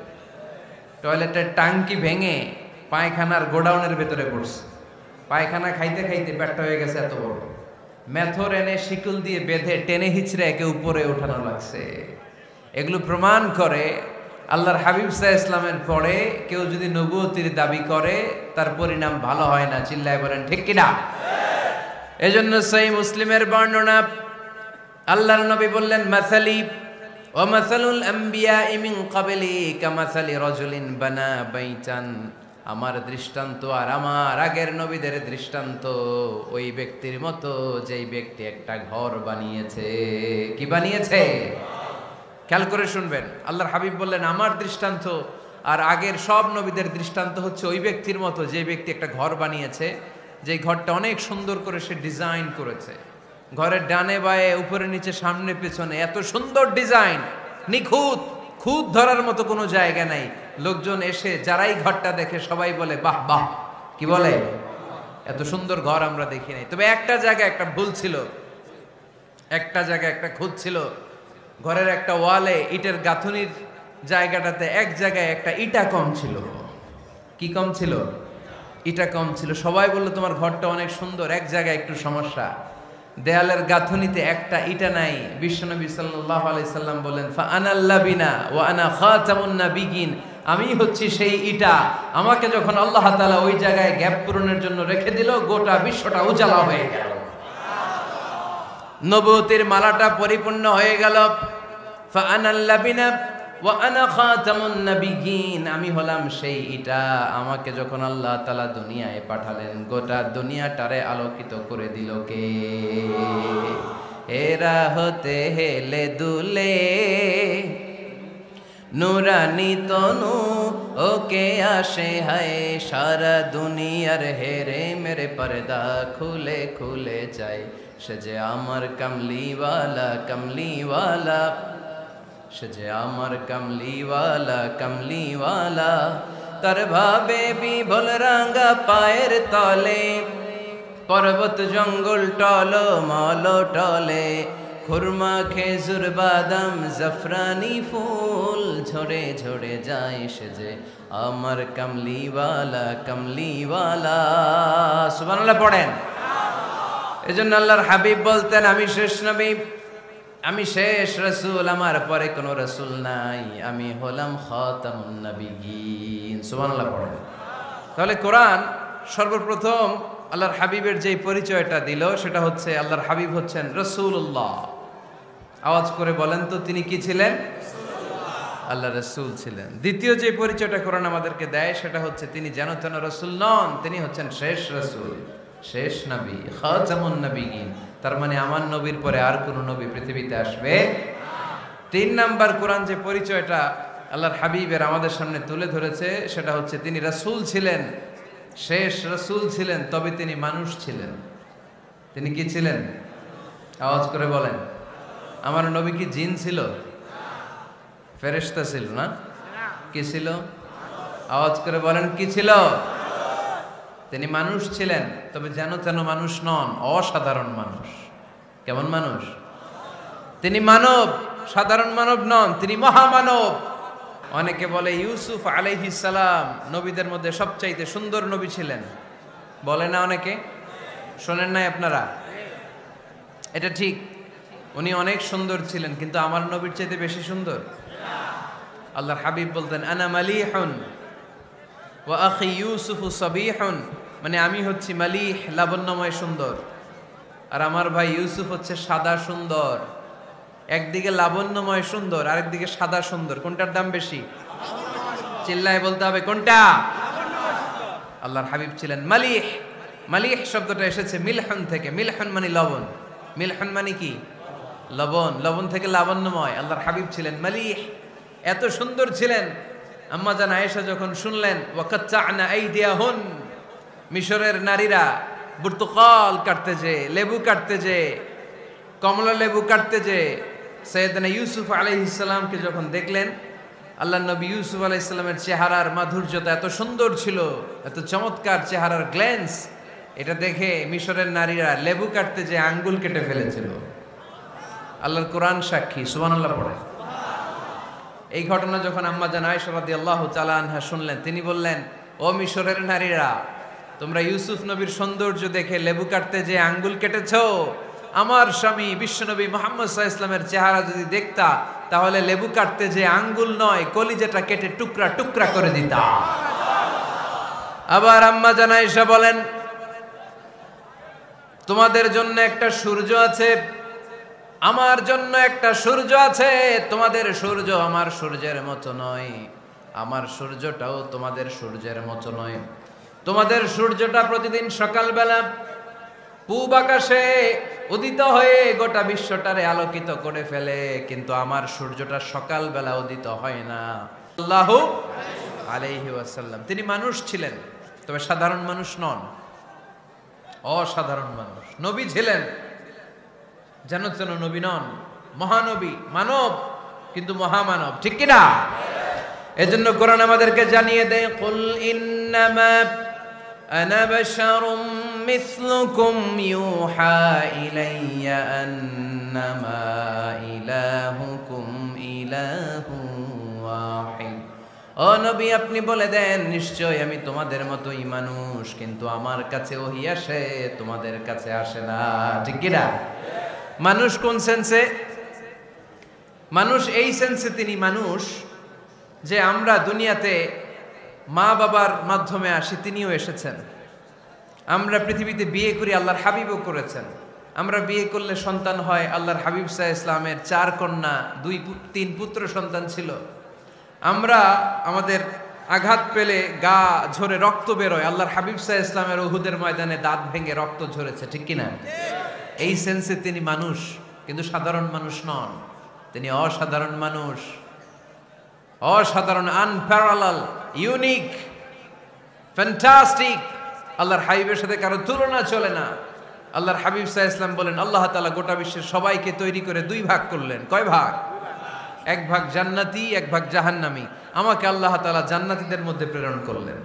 টয়লেটের টাঙ্কি ভেঙে পায়খানার গোডাউনের ভেতরে পড়ছে, পায়খানা খাইতে খাইতে পেটটা হয়ে গেছে এত বড়, মেথর এনে শিকল দিয়ে বেঁধে টেনে হিচড়ে একে উপরে ওঠানো লাগছে। এগুলো প্রমাণ করে আল্লাহর হাবিব সাল্লাল্লাহু আলাইহি ইসলামের পরে কেউ যদি নবুয়তির দাবি করে তার পরিণাম ভালো হয় না। চিল্লায় বলেন ঠিক কিনা? এজন্য সহিহ মুসলিমের বর্ণনা, আল্লাহর নবী বললেন, মাসালি ওয়া মাসালুল আমবিয়াই মিন ক্বাবলি কামাসালি রাজুলিন বানা বাইতান, আমার দৃষ্টান্ত আর আমার আগের নবীদের দৃষ্টান্ত ওই ব্যক্তির মতো যেই ব্যক্তি একটা ঘর বানিয়েছে। কি বানিয়েছে? খেয়াল করে শুনবেন, আল্লাহর হাবিব বললেন আমার দৃষ্টান্ত আর আগের সব নবীদের দৃষ্টান্ত হচ্ছে ওই ব্যক্তির মতো যে ব্যক্তি একটা ঘর বানিয়েছে, যে ঘরটা অনেক সুন্দর করে সে ডিজাইন করেছে। ঘরের ডানে বায়ে উপরে নিচে সামনে পেছনে এত সুন্দর ডিজাইন, নিখুঁত, খুঁত ধরার মতো কোনো জায়গা নাই। লোকজন এসে যারাই ঘরটা দেখে সবাই বলে বাহ বাহ। কি বলে? এত সুন্দর ঘর আমরা দেখি নাই। তবে একটা জায়গায় একটা ভুল ছিল, একটা জায়গায় একটা খুঁত ছিল। ঘরের একটা ওয়ালে ইটের গাঁথুনির জায়গাটাতে এক জায়গায় একটা ইটা কম ছিল। কি কম ছিল? ইটা কম ছিল। সবাই বললো তোমার ঘরটা অনেক সুন্দর, এক জায়গায় একটু সমস্যা, দেয়ালের গাঁথুনিতে একটা ইটা নাই। বিশ্বনবী সাল্লাল্লাহু আলাইহি সাল্লাম বলেন, ফা আনাল লাবিনা ওয়া আনা খাতামুন নাবিয়িন, আমি হচ্ছি সেই ইটা। আমাকে যখন আল্লাহ তাআলা ওই জায়গায় গ্যাপ পূরণের জন্য রেখে দিল, গোটা বিশ্বটা উজালা হয়ে গেল, নবুয়তির মালাটা পরিপূর্ণ হয়ে গেল। ফা আনাল লাবিনা ওয়া আনা খাতামুন নাবিয়িন, আমি হলাম সেই ইটা। আমাকে যখন আল্লাহ তাআলা দুনিয়ায় পাঠালেন, গোটা দুনিয়াটারে আলোকিত করে দিল কে? এরা হতে হেলে দুলে নুরানি তনু ওকে আসে হায়, সারা দুনিয়ার হেরে মেরে পর্দা খুলে খুলে যায়। সে যে আমার কামলিওয়ালা কামলিওয়ালা, সে যে আমার কামলিওয়ালা কামলিওয়ালা, তার ভাবে বিভোল রাঙ্গা পায়ের তলে, পর্বত জঙ্গল টল মল টলে, খুরমা খেজুর বাদাম জাফরানি ফুল ঝরে ঝরে যায়। সে যে আমার কামলিওয়ালা কামলিওয়ালা। সুবহানাল্লাহ পড়েন। এজন্য আল্লাহর হাবিব বলতেন, আমি শেষ নবী, আমি শেষ রাসূল, আমার পরে কোনো রাসূল নাই, আমি হলাম খাতামুন নাবিয়িন। সুবহানাল্লাহ পড়েন। তাহলে কোরআন সর্বপ্রথম আল্লাহর হাবিবের যে পরিচয়টা দিল সেটা হচ্ছে আল্লাহর হাবিব হচ্ছেন রাসূলুল্লাহ। আওয়াজ করে বলেন তো, তিনি কি ছিলেন? আল্লাহ রাসূল ছিলেন। দ্বিতীয় যে পরিচয়টা কোরআন আমাদেরকে দেয় সেটা হচ্ছে তিনি যেন তেন রাসূল নন, তিনি হচ্ছেন শেষ রাসূল, শেষ নবী, খাতামুন নাবিয়িন। তার মানে আমার নবীর পরে আর কোনো নবী পৃথিবীতে আসবে। তিন নাম্বার কোরআন যে পরিচয়টা আল্লাহর হাবিবের আমাদের সামনে তুলে ধরেছে সেটা হচ্ছে তিনি রাসূল ছিলেন, শেষ রাসূল ছিলেন, তবে তিনি মানুষ ছিলেন। তিনি কি ছিলেন? আওয়াজ করে বলেন। আমার নবী কি জিন ছিল? ফেরেশতা ছিল না? কি ছিল? আওয়াজ করে বলেন, কি ছিল? তিনি মানুষ ছিলেন, তবে যেন তেন মানুষ নন, অসাধারণ মানুষ। কেমন মানুষ? তিনি মানব, সাধারণ মানব নন, তিনি মহামানব। অনেকে বলে ইউসুফ আলাইহিস সালাম নবীদের মধ্যে সবচাইতে সুন্দর নবী ছিলেন, বলে না অনেকে? শোনেন নাই আপনারা? এটা ঠিক, উনি অনেক সুন্দর ছিলেন, কিন্তু আমার নবীর চাইতে বেশি সুন্দর। আল্লাহর হাবিব বলতেন, আনা মালিহুন ওয়া আখি ইউসুফু সাবিহুন, মানে আমি হচ্ছি মালিহ, লাবণ্যময় সুন্দর, আর আমার ভাই ইউসুফ হচ্ছে সাদা সুন্দর। একদিকে লাবণ্যময় সুন্দর, আরেকদিকে সাদা সুন্দর, কোনটার দাম বেশি? চিল্লায় বলতে হবে কোনটা? আল্লাহর হাবিব ছিলেন মালিহ। মালিহ শব্দটা এসেছে মিলহন থেকে। মিলহন মানে লবণ, মিলহন মানে কি? লবণ। লবণ থেকে লাবণ্যময়। আল্লাহর হাবিব ছিলেন মালিহ, এত সুন্দর ছিলেন। আম্মা জান আয়েশা যখন শুনলেন ওয়াকাত্তা'না আইদিয়াহুন, মিশরের নারীরা বুর্তুকাল কাটতে যে, লেবু কাটতে যে, কমলা লেবু কাটতে যে সাইয়েদনা ইউসুফ আলাইহিস সালামকে যখন দেখলেন, আল্লাহর নবী ইউসুফ আলাইহিস সালামের চেহারার মাধুর্যতা এত সুন্দর ছিল, এত চমৎকার চেহারার গ্ল্যান্স, এটা দেখে মিশরের নারীরা লেবু কাটতে যে আঙ্গুল কেটে ফেলেছিল। আল্লাহর কোরআন সাক্ষী। সুবহানাল্লাহ পড়ে। এই ঘটনা যখন আম্মা জান আয়েশা রাদিয়াল্লাহু তাআলা আনহা শুনলেন, তিনি বললেন, ও মিশরের নারীরা, তোমরা ইউসুফ নবীর সৌন্দর্য দেখে লেবু কাটতে যে আঙ্গুল কেটেছো, আমার স্বামী বিশ্বনবী মুহাম্মদ সাল্লাল্লাহু আলাইহি ওয়াসাল্লামের চেহারা যদি দেখতা তাহলে লেবু কাটতে যে আঙ্গুল নয় কলিজাটা কেটে টুকরা টুকরা করে দিতাম। আবার আম্মা জান আয়েশা বলেন, তোমাদের জন্য একটা সূর্য আছে, আমার জন্য একটা সূর্য আছে। তোমাদের সূর্য আমার সূর্যের মতো নয়, আমার সূর্যটাও তোমাদের সূর্যের মতো নয়। তোমাদের সূর্যটা প্রতিদিন সকালবেলা পূব আকাশে উদিত হয়ে গোটা বিশ্বটারে আলোকিত করে ফেলে, কিন্তু আমার সূর্যটা সকালবেলা উদিত হয় না। সাল্লাল্লাহু আলাইহি ওয়াসাল্লাম তিনি মানুষ ছিলেন, তবে সাধারণ মানুষ নন, অসাধারণ মানুষ। নবী ছিলেন, যেন তেন নবী নন, মহানবী, মানব কিন্তু মহামানব, ঠিক কিনা? এজন্য কোরআন আমাদেরকে জানিয়ে দেয়, কুল ইন্নামা আনা বাশারুম মিসলুকুম ইউহা ইলাইয়া আন্নামা ইলাহুকুম ইলাহুন ওয়াহিদ। ও নবী, আপনি বলে দেন, নিশ্চয় আমি তোমাদের মতোই মানুষ, কিন্তু আমার কাছে ওহী আসে, তোমাদের কাছে আসে না, ঠিক কিনা? মানুষ কোন সেন্সে? মানুষ এই সেন্সে তিনি মানুষ যে আমরা দুনিয়াতে মা বাবার মাধ্যমে আসি, তিনিও এসেছেন। আমরা পৃথিবীতে বিয়ে করি, আল্লাহর হাবিবও করেছেন। আমরা বিয়ে করলে সন্তান হয়, আল্লাহর হাবিব সাল্লাল্লাহু আলাইহি ইসলামের 4 কন্যা 3 পুত্র সন্তান ছিল। আমরা আমাদের আঘাত পেলে গা ঝরে রক্ত বেরোয়, আল্লাহর হাবিব সাল্লাল্লাহু আলাইহি ইসলামের উহুদের ময়দানে দাঁত ভেঙে রক্ত ঝরেছে, ঠিক কিনা? এই সেন্সে তিনি মানুষ, কিন্তু সাধারণ মানুষ নন, তিনি অসাধারণ মানুষ, অসাধারণ, আনপ্যারালাল, ইউনিক, ফ্যান্টাস্টিক। আল্লাহর হাবিবের সাথে কারো তুলনা চলে না। আল্লাহর হাবিব সাল্লাল্লাহু আলাইহি ওয়াসাল্লাম বলেন, আল্লাহ তাআলা গোটা বিশ্বের সবাইকে তৈরি করে 2 ভাগ করলেন। কয় ভাগ? 1 ভাগ জান্নাতি, 1 ভাগ জাহান্নামী। আমাকে আল্লাহ তাআলা জান্নাতীদের মধ্যে প্রেরণ করলেন।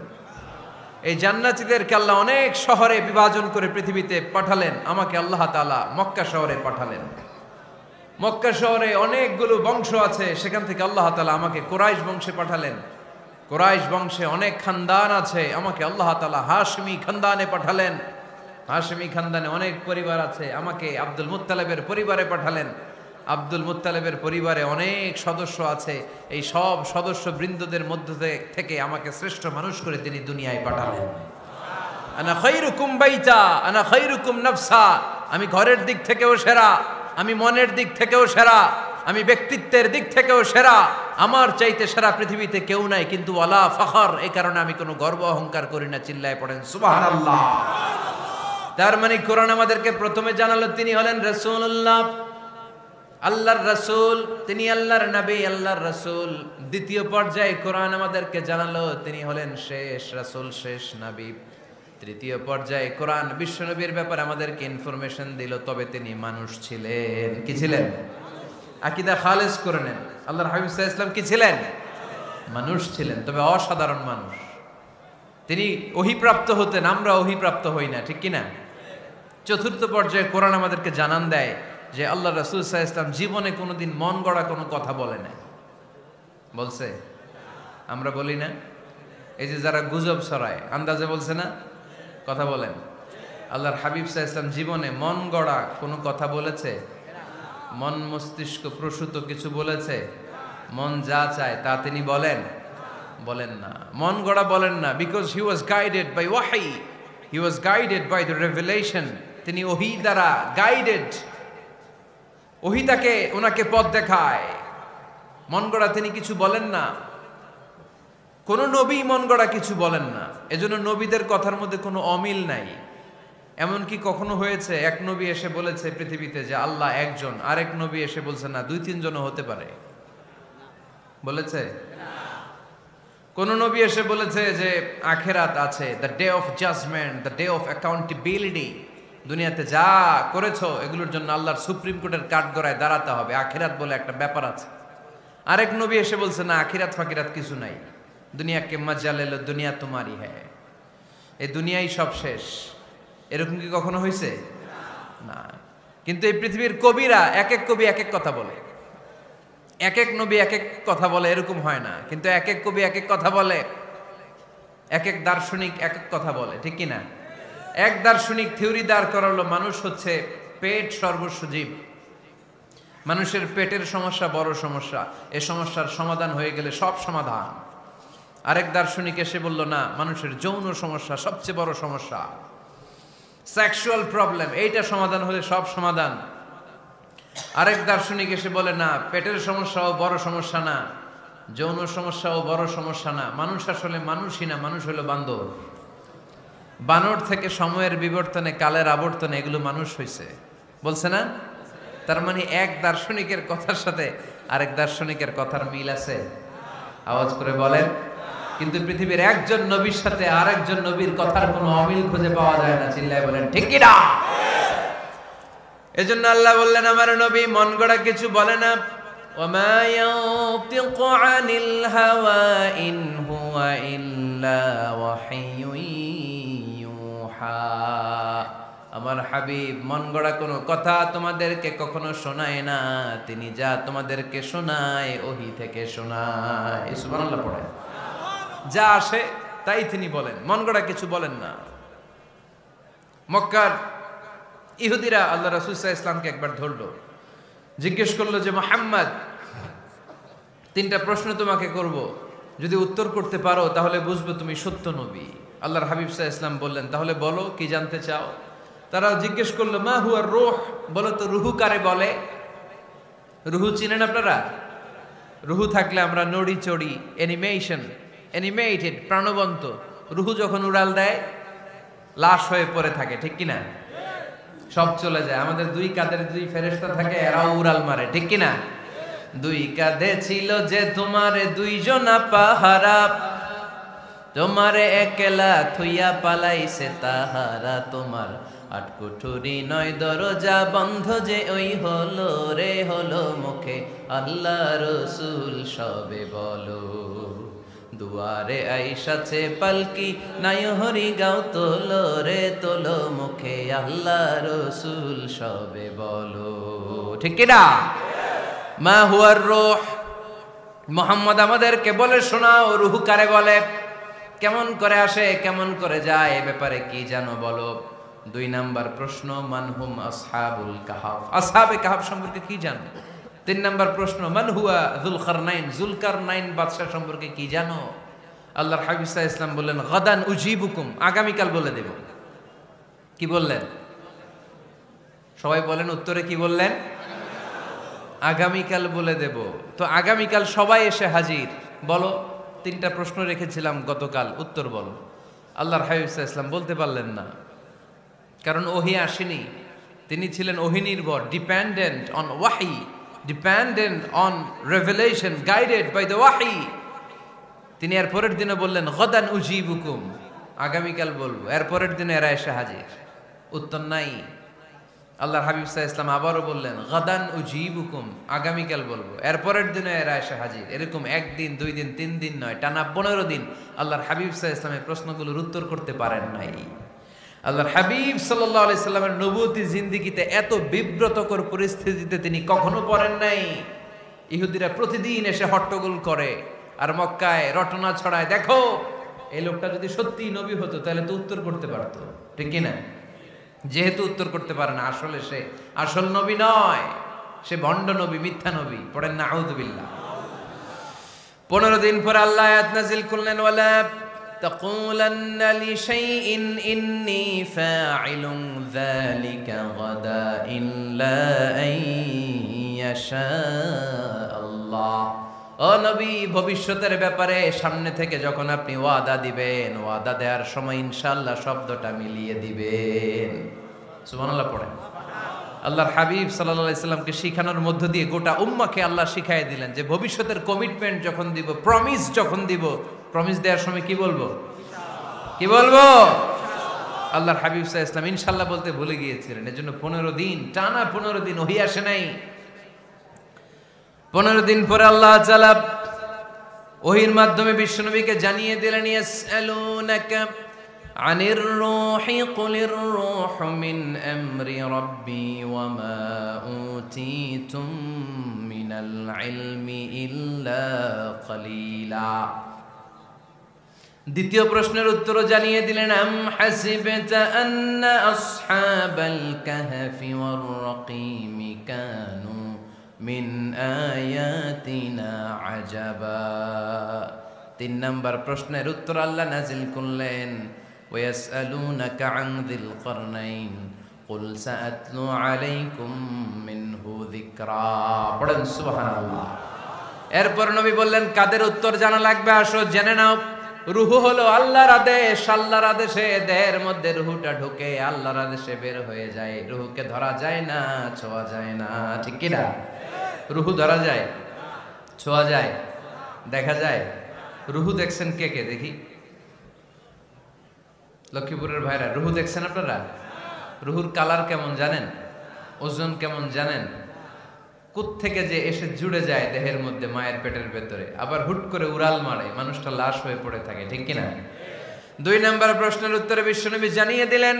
এই জান্নাতীদেরকে আল্লাহ অনেক শহরে বিভাজন করে পৃথিবীতে পাঠালেন, আমাকে আল্লাহ তাআলা মক্কা শহরে পাঠালেন। মক্কা শহরে অনেকগুলো বংশ আছে, সেখান থেকে আল্লাহ তাআলা আমাকে কুরাইশ বংশে পাঠালেন। কুরাইশ বংশে অনেক খানদান আছে, আমাকে আল্লাহ তাআলা হাশমি খানদানে পাঠালেন। হাশমি খানদানে অনেক পরিবার আছে, আমাকে আব্দুল মুত্তালিবের পরিবারে পাঠালেন। আব্দুল মুত্তালিবের পরিবারে অনেক সদস্য আছে, এই সব সদস্য বৃন্দদের মধ্যে থেকে আমাকে শ্রেষ্ঠ মানুষ করে তিনি দুনিয়ায় পাঠালেন। আনা খায়রুকুম বাইতা আনা খায়রুকুম নাফসা, আমি ঘরের দিক থেকেও সেরা, আমি মনের দিক থেকেও সেরা, আমি ব্যক্তিত্বের দিক থেকেও সেরা, আমার চাইতে সেরা পৃথিবীতে কেউ নাই, কিন্তু ওয়ালা ফখর, এই কারণে আমি কোনো গর্ব অহংকার করি না। চিল্লায় পড়েন সুবহানাল্লাহ। তার মানে কোরআন আমাদেরকে প্রথমে জানালো তিনি হলেন রাসূলুল্লাহ, আল্লাহর রাসূল, তিনি আল্লাহর নবী, আল্লাহর রাসূল। দ্বিতীয় পর্যায়ে কোরআন আমাদেরকে জানালো তিনি হলেন শেষ রাসূল, শেষ নবী। তৃতীয় পর্যায়ে কোরআন বিশ্বনবীর ব্যাপারে আমাদেরকে ইনফরমেশন দিল, তবে তিনি মানুষ ছিলেন। কি ছিলেন? আকীদা খালেস করে নেন, আল্লাহর হাবিব সাল্লাল্লাহু আলাইহি ওয়াসাল্লাম কি ছিলেন? মানুষ ছিলেন, তবে অসাধারণ মানুষ। তিনি ওহীপ্রাপ্ত হতেন, আমরা ওহীপ্রাপ্ত হই না, ঠিক কিনা? চতুর্থ পর্যায়ে কোরআন আমাদেরকে জানান দেয় যে আল্লাহ রাসূল সাল্লাল্লাহু আলাইহি ওয়াসাল্লাম জীবনে কোনোদিন মন গড়া কোনো কথা বলে না। বলছে? আমরা বলি না? এই যে যারা গুজব ছড়ায়, আন্দাজে বলছে না? কথা বলেন। আল্লাহর হাবিব সাল্লাল্লাহু আলাইহি ওয়াসাল্লাম জীবনে মন গড়া কোনো কথা বলেছে? মন মস্তিষ্ক প্রসূত কিছু বলেছে? মন যা চায় তা তিনি বলেন? বলেন না, মন গড়া বলেন না। Because he was guided by ওয়াহি, he was guided by the revelation. তিনি ওহী দ্বারা গাইডেড, ওহী তাকে ওনাকে পথ দেখায়। মন গড়া তিনি কিছু বলেন না, কোন নবী মন গড়া কিছু বলেন না। এজন্য নবীদের কথার মধ্যে কোনো অমিল নাই। এমনকি কখনো হয়েছে এক নবী এসে বলেছে পৃথিবীতে যে আল্লাহ একজন, আরেক নবী এসে বলছে না 2-3 জনও হতে পারে? বলেছে? কোন নবী এসে বলেছে যে আখিরাত আছে, the day of judgement, the day of accountability, দুনিয়াতে যা করেছো এগুলোর জন্য আল্লাহর সুপ্রিম কোর্টের কাঠগড়ায় দাঁড়াতে হবে, আখিরাত বলে একটা ব্যাপার আছে। আরেক নবী এসে বলছে না, আখিরাত ফাকিরাত কিছু নাই, দুনিয়াকে মজা লেলো, দুনিয়া তোমারই হ্যায়, এই দুনিয়াই সব শেষ। এরকম কি কখনো হয়েছে? না। কিন্তু এই পৃথিবীর কবিরা, এক এক কবি এক এক কথা বলে, এক এক নবী এক এক কথা বলে, এরকম হয় না। কিন্তু এক এক কবি এক এক কথা বলে, এক এক দার্শনিক এক এক কথা বলে, ঠিক কিনা? এক দার্শনিক থিওরি দাঁড় করালো মানুষ হচ্ছে পেট সর্বস্ব জীব, মানুষের পেটের সমস্যা বড় সমস্যা, এই সমস্যার সমাধান হয়ে গেলে সব সমাধান। আরেক দার্শনিক এসে বলল না, মানুষের যৌন সমস্যা সবচেয়ে বড় সমস্যা, সেক্সুয়াল প্রবলেম, এইটা সমাধান হলে সব সমাধান। আরেক দার্শনিক এসে বলে না, পেটের সমস্যাও বড় সমস্যা না, যৌন সমস্যাও বড় সমস্যা না, মানুষ আসলে মানুষই না, মানুষ হলো বান্দর। বানর থেকে সময়ের বিবর্তনে, কালের আবর্তনে এগুলো মানুষ হয়েছে, বলছে না? তার মানে এক দার্শনিকের কথার সাথে আরেক দার্শনিকের কথার মিল আছে? আওয়াজ করে বলেন। কিন্তু পৃথিবীর একজন নবীর সাথে আরেকজন নবীর কথার কোনো অমিল খুঁজে পাওয়া যায় না। চিল্লায় বলেন ঠিক কি না? এজন্য আল্লাহ বললেন, আমার নবী মন গড়া কিছু বলে না। ওয়ামা ইয়ানতিকু আনিল হাওয়া ইন হুয়া ইল্লা ওয়াহিয়ুন ইউহা। আমার হাবিব মন গড়া কোনো কথা তোমাদেরকে কখনো শোনায় না, তিনি যা তোমাদেরকে শোনায় ওহী থেকে শোনায়। সুবহানাল্লাহ পড়ে। যা আসে তাই তিনি বলেন, মন গড়া কিছু বলেন না। মক্কার ইহুদিরা আল্লাহ রাসূল সাল্লাল্লাহু আলাইহি ওয়াসাল্লামকে একবার ধরলো, জিজ্ঞেস করলো যে মুহাম্মদ, তিনটা প্রশ্ন তোমাকে করব, যদি উত্তর করতে পারো তাহলে বুঝবো তুমি সত্য নবী। আল্লাহর হাবিব সাল্লাল্লাহু আলাইহি ওয়াসাল্লাম বললেন, তাহলে বলো কি জানতে চাও? তারা জিজ্ঞেস করলো, মা হুয়া রূহ, বলো তো রুহু কারে বলে? রুহু চিনেন আপনারা? রুহু থাকলে আমরা নড়ি চড়ি, অ্যানিমেটেড, প্রাণবন্ত। রুহু যখন উড়াল দেয় লাশ হয়ে পড়ে থাকে, ঠিক কিনা? সব চলে যায়। আমাদের দুই কাঁধের দুই ফেরেশতা থাকে, এরাও উড়াল মারে, ঠিক কিনা? দুই কাঁধে ছিল যে তোমারে দুইজনা পাহারা, তোমারে একলা থুইয়া পালাইছে তাহারা। তোমার আট কুঠুরি নয় দরজা বন্ধ যে ওই হলো রে হলো মুখে আল্লাহ রসুল সবে বলো। দুয়ারে আইসাছে পালকি নাই হরি গাও তোলো রে তোলো মুখে আল্লাহ রসুল সবে বলো, ঠিক কিনা? মা হুয়ার রূহ, মুহাম্মদ আমাদেরকে বলে শোনাও রুহু কারে বলে, কেমন করে আসে, কেমন করে যায়, এ ব্যাপারে কি জানো বলো। দুই নাম্বার প্রশ্ন, মানহুম আসহাবুল কাহাফ, আসহাবে কাহাফ সম্পর্কে কি জানো? তিন নাম্বার প্রশ্ন, মান হুয়া যুলকারনাইন, যুলকারনাইন বাদশা সম্পর্কে কি জানো? আল্লাহর হাবিব সাল্লাল্লাহু আলাইহি ওয়াসাল্লাম বললেন, গাদান উজিবুকুম, আগামীকাল বলে দেব। কি বললেন? সবাই বলেন উত্তরে কি বললেন? আগামীকাল বলে দেব। তো আগামীকাল সবাই এসে হাজির। বলো, তিনটা প্রশ্ন রেখেছিলাম গতকাল, উত্তর বলো। আল্লাহর হাবিব সাল্লাল্লাহু আলাইহি ওয়াসাল্লাম বলতে পারলেন না, কারণ ওহী আসেনি। তিনি ছিলেন ওহী নির্ভর, ডিপেন্ডেন্ট অন ওয়াহি, dependent on revelation, guided by the ওয়াহি। তিনি এর পরের দিনে বললেন, গাদান উজিবুকুম, আগামীকাল বলবো। এর পরের দিনে এরা এসে হাজির, উত্তর নাই। আল্লাহর হাবিব সাল্লাল্লাহু আলাইহি ওয়াসাল্লাম আবারও বললেন, গাদান উজিবুকুম, আগামীকাল বলবো। এর পরের দিনে এরা এসে হাজির। এরকম একদিন, দুই দিন, তিন দিন নয়, টানা 15 দিন আল্লাহর হাবিব সাল্লাল্লাহু আলাইহি ওয়াসাল্লামের প্রশ্নগুলোর উত্তর করতে পারেন নাই। আল্লাহর হাবিব সাল্লাল্লাহু আলাইহি সাল্লামের নবুয়তি জিন্দেগিতে এত বিব্রতকর পরিস্থিতিতে তিনি কখনো পড়েন নাই। ইহুদিরা প্রতিদিন এসে হট্টগোল করে আর মক্কায় রটনা ছড়ায়, দেখো এই লোকটা যদি সত্যিই নবী হতো তাহলে তো উত্তর করতে পারতো, ঠিক কি না? যেহেতু উত্তর করতে পারে না, আসলে সে আসল নবী নয়, সে ভণ্ড নবী, মিথ্যা নবী। পড়েন না আউযুবিল্লাহ। 15 দিন পর আল্লাহ আয়াত নাযিল করলেন, ওয়ালা তাকুলান্না লিশাইইন ইন্নী ফাইলুন যালিকা গাদা ইল্লা আইয়াশা আল্লাহ। ও নবী, ভবিষ্যতের ব্যাপারে সামনে থেকে যখন আপনি ওয়াদা দিবেন, ওয়াদা দেওয়ার সময় ইনশাআল্লাহ শব্দটা মিলিয়ে দিবেন। সুবহানাল্লাহ পড়েন। আল্লাহর হাবিব সাল্লাল্লাহু আলাইহি সাল্লামকে শিখানোর মধ্য দিয়ে গোটা উম্মাহকে আল্লাহ শিখাইয়ে দিলেন যে ভবিষ্যতের কমিটমেন্ট যখন দিব, প্রমিস যখন দিব, প্রমিস দেওয়ার সময় কি বলবো? কি বলবো? আল্লাহর হাবিব সাল্লাল্লাহু আলাইহি সাল্লাম ইনশাআল্লাহ বলতে ভুলে গিয়েছিলেন। এজন্য 15 দিন, টানা 15 দিন ওহী আসে নাই। 15 দিন পরে আল্লাহ তাআলা ওহীর মাধ্যমে বিশ্বনবীকে জানিয়ে দিলেন, ইয়াসআলুনাকা আনির রূহি কুলির রূহু মিন আমরি রাব্বি ওয়া মা উতীতুম মিনাল ইলমি ইল্লা কলিলা। দ্বিতীয় প্রশ্নের উত্তরও জানিয়ে দিলেন, আম হাসিবতা আন্না আসহাবাল কাহফি ওয়ার রাকিমি কানু মিন আয়াতিনা আজাবা। 3 নম্বর প্রশ্নের উত্তর আল্লাহ নাজিল করলেন, ওয়াসআলুনাকা আন যিল করনাইন কুল সাআতলু আলাইকুম মিনহু যিকরা। পড়েন সুবহানাল্লাহ। এরপর নবী বললেন, কাদের উত্তর জানা লাগবে, আসো জেনে নাও। রুহু হলো আল্লাহর আদেশ, আল্লাহর আদেশে দেহের মধ্যে রুহুটা ঢুকে আল্লাহর আদেশে বের হয়ে যায়। রুহুকে ধরা যায় না, ছোঁয়া যায় না, ঠিক কি না? রুহু ধরা যায়, ছোঁয়া যায়, দেখা যায়? রুহু দেখছেন কে কে? দেখি লক্ষ্মীপুরের ভাইরা, রুহু দেখছেন আপনারা? রুহুর কালার কেমন জানেন? ওজন কেমন জানেন? কোত্থেকে যে এসে জুড়ে যায় দেহের মধ্যে, মায়ের পেটের ভেতরে, আবার হুট করে উড়াল মারে, মানুষটা লাশ হয়ে পড়ে থাকে, ঠিক কিনা? 2 নম্বর প্রশ্নের উত্তরে বিশ্বনবী জানিয়ে দিলেন,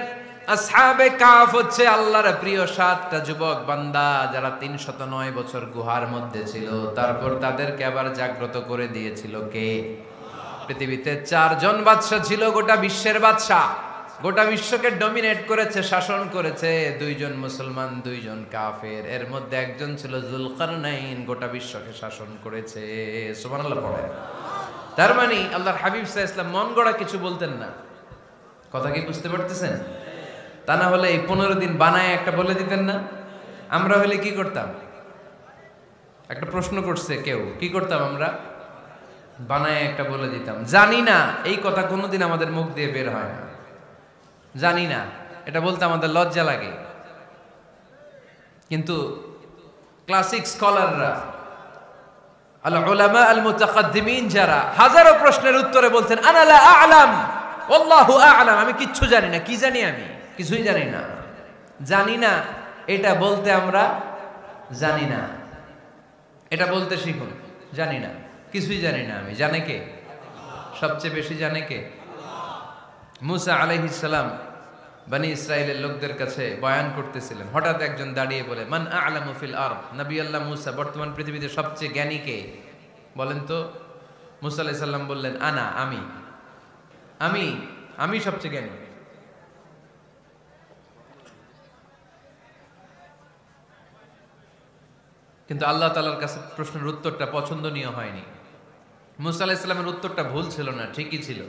আসহাবে কাফ হচ্ছে আল্লাহর প্রিয় 7টা যুবক বান্দা, যারা 309 বছর গুহার মধ্যে ছিল। তারপর তাদেরকে আবার জাগ্রত করে দিয়েছিল কে? পৃথিবীতে 4 জন বাদশা ছিল, গোটা বিশ্বের বাদশা, গোটা বিশ্বকে ডমিনেট করেছে, শাসন করেছে। 2 জন মুসলমান, 2 জন কাফের। এর মধ্যে একজন ছিল যুলকারনাইন, গোটা বিশ্বকে শাসন করেছে। সুবহানাল্লাহ পড়ে। তার মানে আল্লাহর হাবিব সাল্লাল্লাহু আলাইহি ওয়াসাল্লাম মন গড়া কিছু বলতেন না। কথা কি বুঝতে পারতেছেন? তা না হলে এই 15 দিন বানায় একটা বলে দিতেন না? আমরা হলে কি করতাম? একটা প্রশ্ন করছে কেউ, কি করতাম আমরা? বানায় একটা বলে দিতাম। জানি না, এই কথা কোনোদিন আমাদের মুখ দিয়ে বের হয় না। জানি না, এটা বলতে আমাদের লজ্জা লাগে। কিন্তু ক্লাসিক স্কলাররা, আল উলামা আল মুতাকাদ্দিমিন, যারা হাজারো প্রশ্নের উত্তরে বলতেন, আনা লা আ'লাম আল্লাহু আ'লাম, আমি কিচ্ছু জানি না। কি জানি? আমি কিছুই জানি না। জানি না এটা বলতে আমরা জানি না, এটা বলতে শিখুন। জানি না, কিছুই জানি না আমি। জানে কে? সবচেয়ে বেশি জানে কে? মুসা আলাইহিস সালাম বনি ইসরাইলের লোকদের কাছে বয়ান করতেছিলেন। হঠাৎ একজন দাঁড়িয়ে বলে, মান আ'লামু ফিল আরদ। নবী আল্লাহ মুসা, বর্তমান পৃথিবীতে সবচেয়ে জ্ঞানী কে বলেন তো? মুসা আলাইহিস সালাম বললেন, আনা, আমি আমি আমি সবচেয়ে জ্ঞানী। কিন্তু আল্লাহ তাআলার কাছে প্রশ্নের উত্তরটা পছন্দনীয় হয়নি। মুসা আলাইহিস সালামের উত্তরটা ভুল ছিল না, ঠিকই ছিল।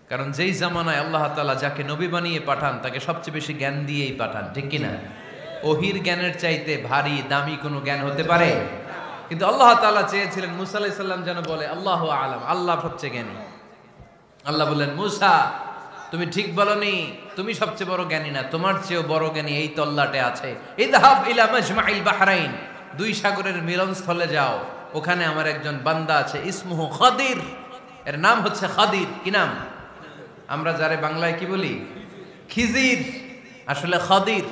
কারণ যেই জামানায় আল্লাহ তাআলা যাকে নবী বানিয়ে পাঠান, তাকে সবচেয়ে বেশি জ্ঞান দিয়েই পাঠান, ঠিক কিনা? ওহির জ্ঞানের চাইতে ভারী দামি কোনো জ্ঞান হতে পারে? কিন্তু আল্লাহ তাআলা চেয়েছিলেন মুসা আলাইহিস সালাম যেন বলে আল্লাহু আ'লাম, আল্লাহ সবচেয়ে জ্ঞানী। আল্লাহ বললেন, মুসা তুমি ঠিক বলনি, তুমি সবচেয়ে বড় জ্ঞানী না, তোমার চেয়েও বড় জ্ঞানী এই তল্লাটে আছে। ইযহাব ইলা মাজমাইল বাহরাইন, 2 সাগরের মিলনস্থলে যাও, ওখানে আমার একজন বান্দা আছে, ইসমুহু খাদির, এর নাম হচ্ছে খাদির। কি নাম? আমরা যারে বাংলায় কি বলি? খিজির, আসলে খাদির।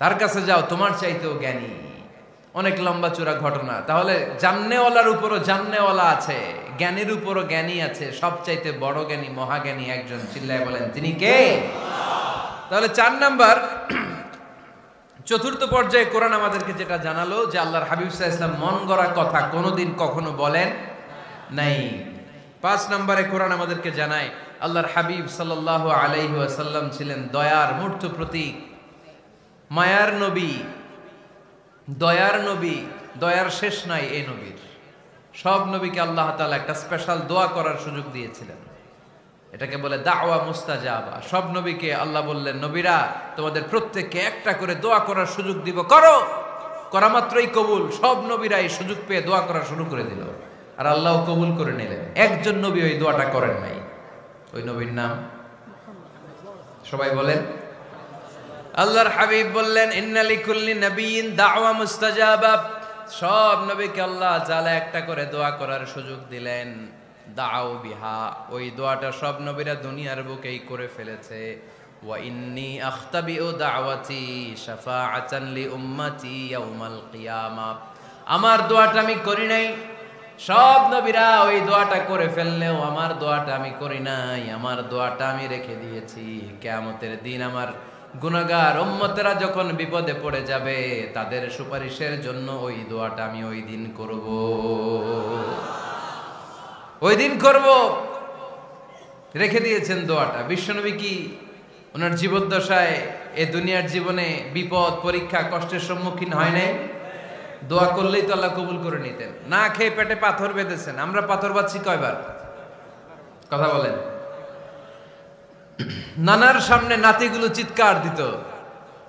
তার কাছে যাও, তোমার চাইতেও জ্ঞানী। অনেক লম্বা চূড়া ঘটনা। তাহলে জান্নেওয়ালার উপরও জান্নেওয়ালা আছে, জ্ঞানীর উপরও জ্ঞানী আছে। সবচাইতে বড় জ্ঞানী, মহাজ্ঞানী একজন, চিল্লায় বলেন তিনি কে? তাহলে 4 নাম্বার, চতুর্থ পর্যায়ে কোরআন আমাদেরকে যেটা জানালো, যে আল্লাহর হাবিব সাল্লাল্লাহু আলাইহি ওয়াসাল্লাম মন গড়া কথা কোনোদিন কখনো বলেন নাই। 5 নম্বরে কোরআন আমাদেরকে জানায়, আল্লাহর হাবিব সাল্লাল্লাহু আলাইহি ওয়াসাল্লাম ছিলেন দয়ার মূর্ত প্রতীক, মায়ার নবী, দয়ার নবী। দয়ার শেষ নাই এই নবীর। সব নবীকে আল্লাহ তাআলা একটা স্পেশাল দোয়া করার সুযোগ দিয়েছিলেন, এটাকে বলে দাওয়া মুস্তাজাবা। সব নবীকে আল্লাহ বললেন, নবীরা তোমাদের প্রত্যেককে একটা করে দোয়া করার সুযোগ দিব, করো। করা মাত্রই কবুল। সব নবীরা এই সুযোগ পেয়ে দোয়া করা শুরু করে দিল, আর আল্লাহ কবুল করে নিলেন। একজন নবী ওই দোয়াটা করেন নাই। ওই নবীর নাম সবাই বলেন। আল্লাহর হাবিব বললেন, ইন্না লিকুল্লি নাবিয়্যিন দাওয়া মুস্তাজাবা। সব নবীকে আল্লাহ তাআলা একটা করে দোয়া করার সুযোগ দিলেন। দাও বিহা, ওই দোয়াটা সব নবীরা দুনিয়ার বুকেই করে ফেলেছে। ওয়া ইন্নী আখতাবিউ দাওয়াতি শাফাআতান লি উম্মতি ইয়াউমাল কিয়ামা। আমার দোয়াটা আমি করি নাই, সব নবীরা ওই দোয়াটা করে ফেললেও আমার দোয়াটা আমি করি নাই। আমার দোয়াটা আমি রেখে দিয়েছি, কিয়ামতের দিন আমার গুনাহগার উম্মতেরা যখন বিপদে পড়ে যাবে, তাদের সুপারিশের জন্য ওই দোয়াটা আমি ওই দিন করব, ওই দিন করব। রেখে দিয়েছেন দোয়াটা। বিশ্বনবী কি ওনার জীবদ্দশায় এ দুনিয়ার জীবনে বিপদ, পরীক্ষা, কষ্টের সম্মুখীন হয় নাই? দোয়া করলেই তো আল্লাহ কবুল করে নিতেন। না খেয়ে পেটে পাথর বেঁধেছেন, আমরা পাথর বাঁধছি কয়বার? কথা বলেন। নানার সামনে নাতিগুলো চিৎকার দিত,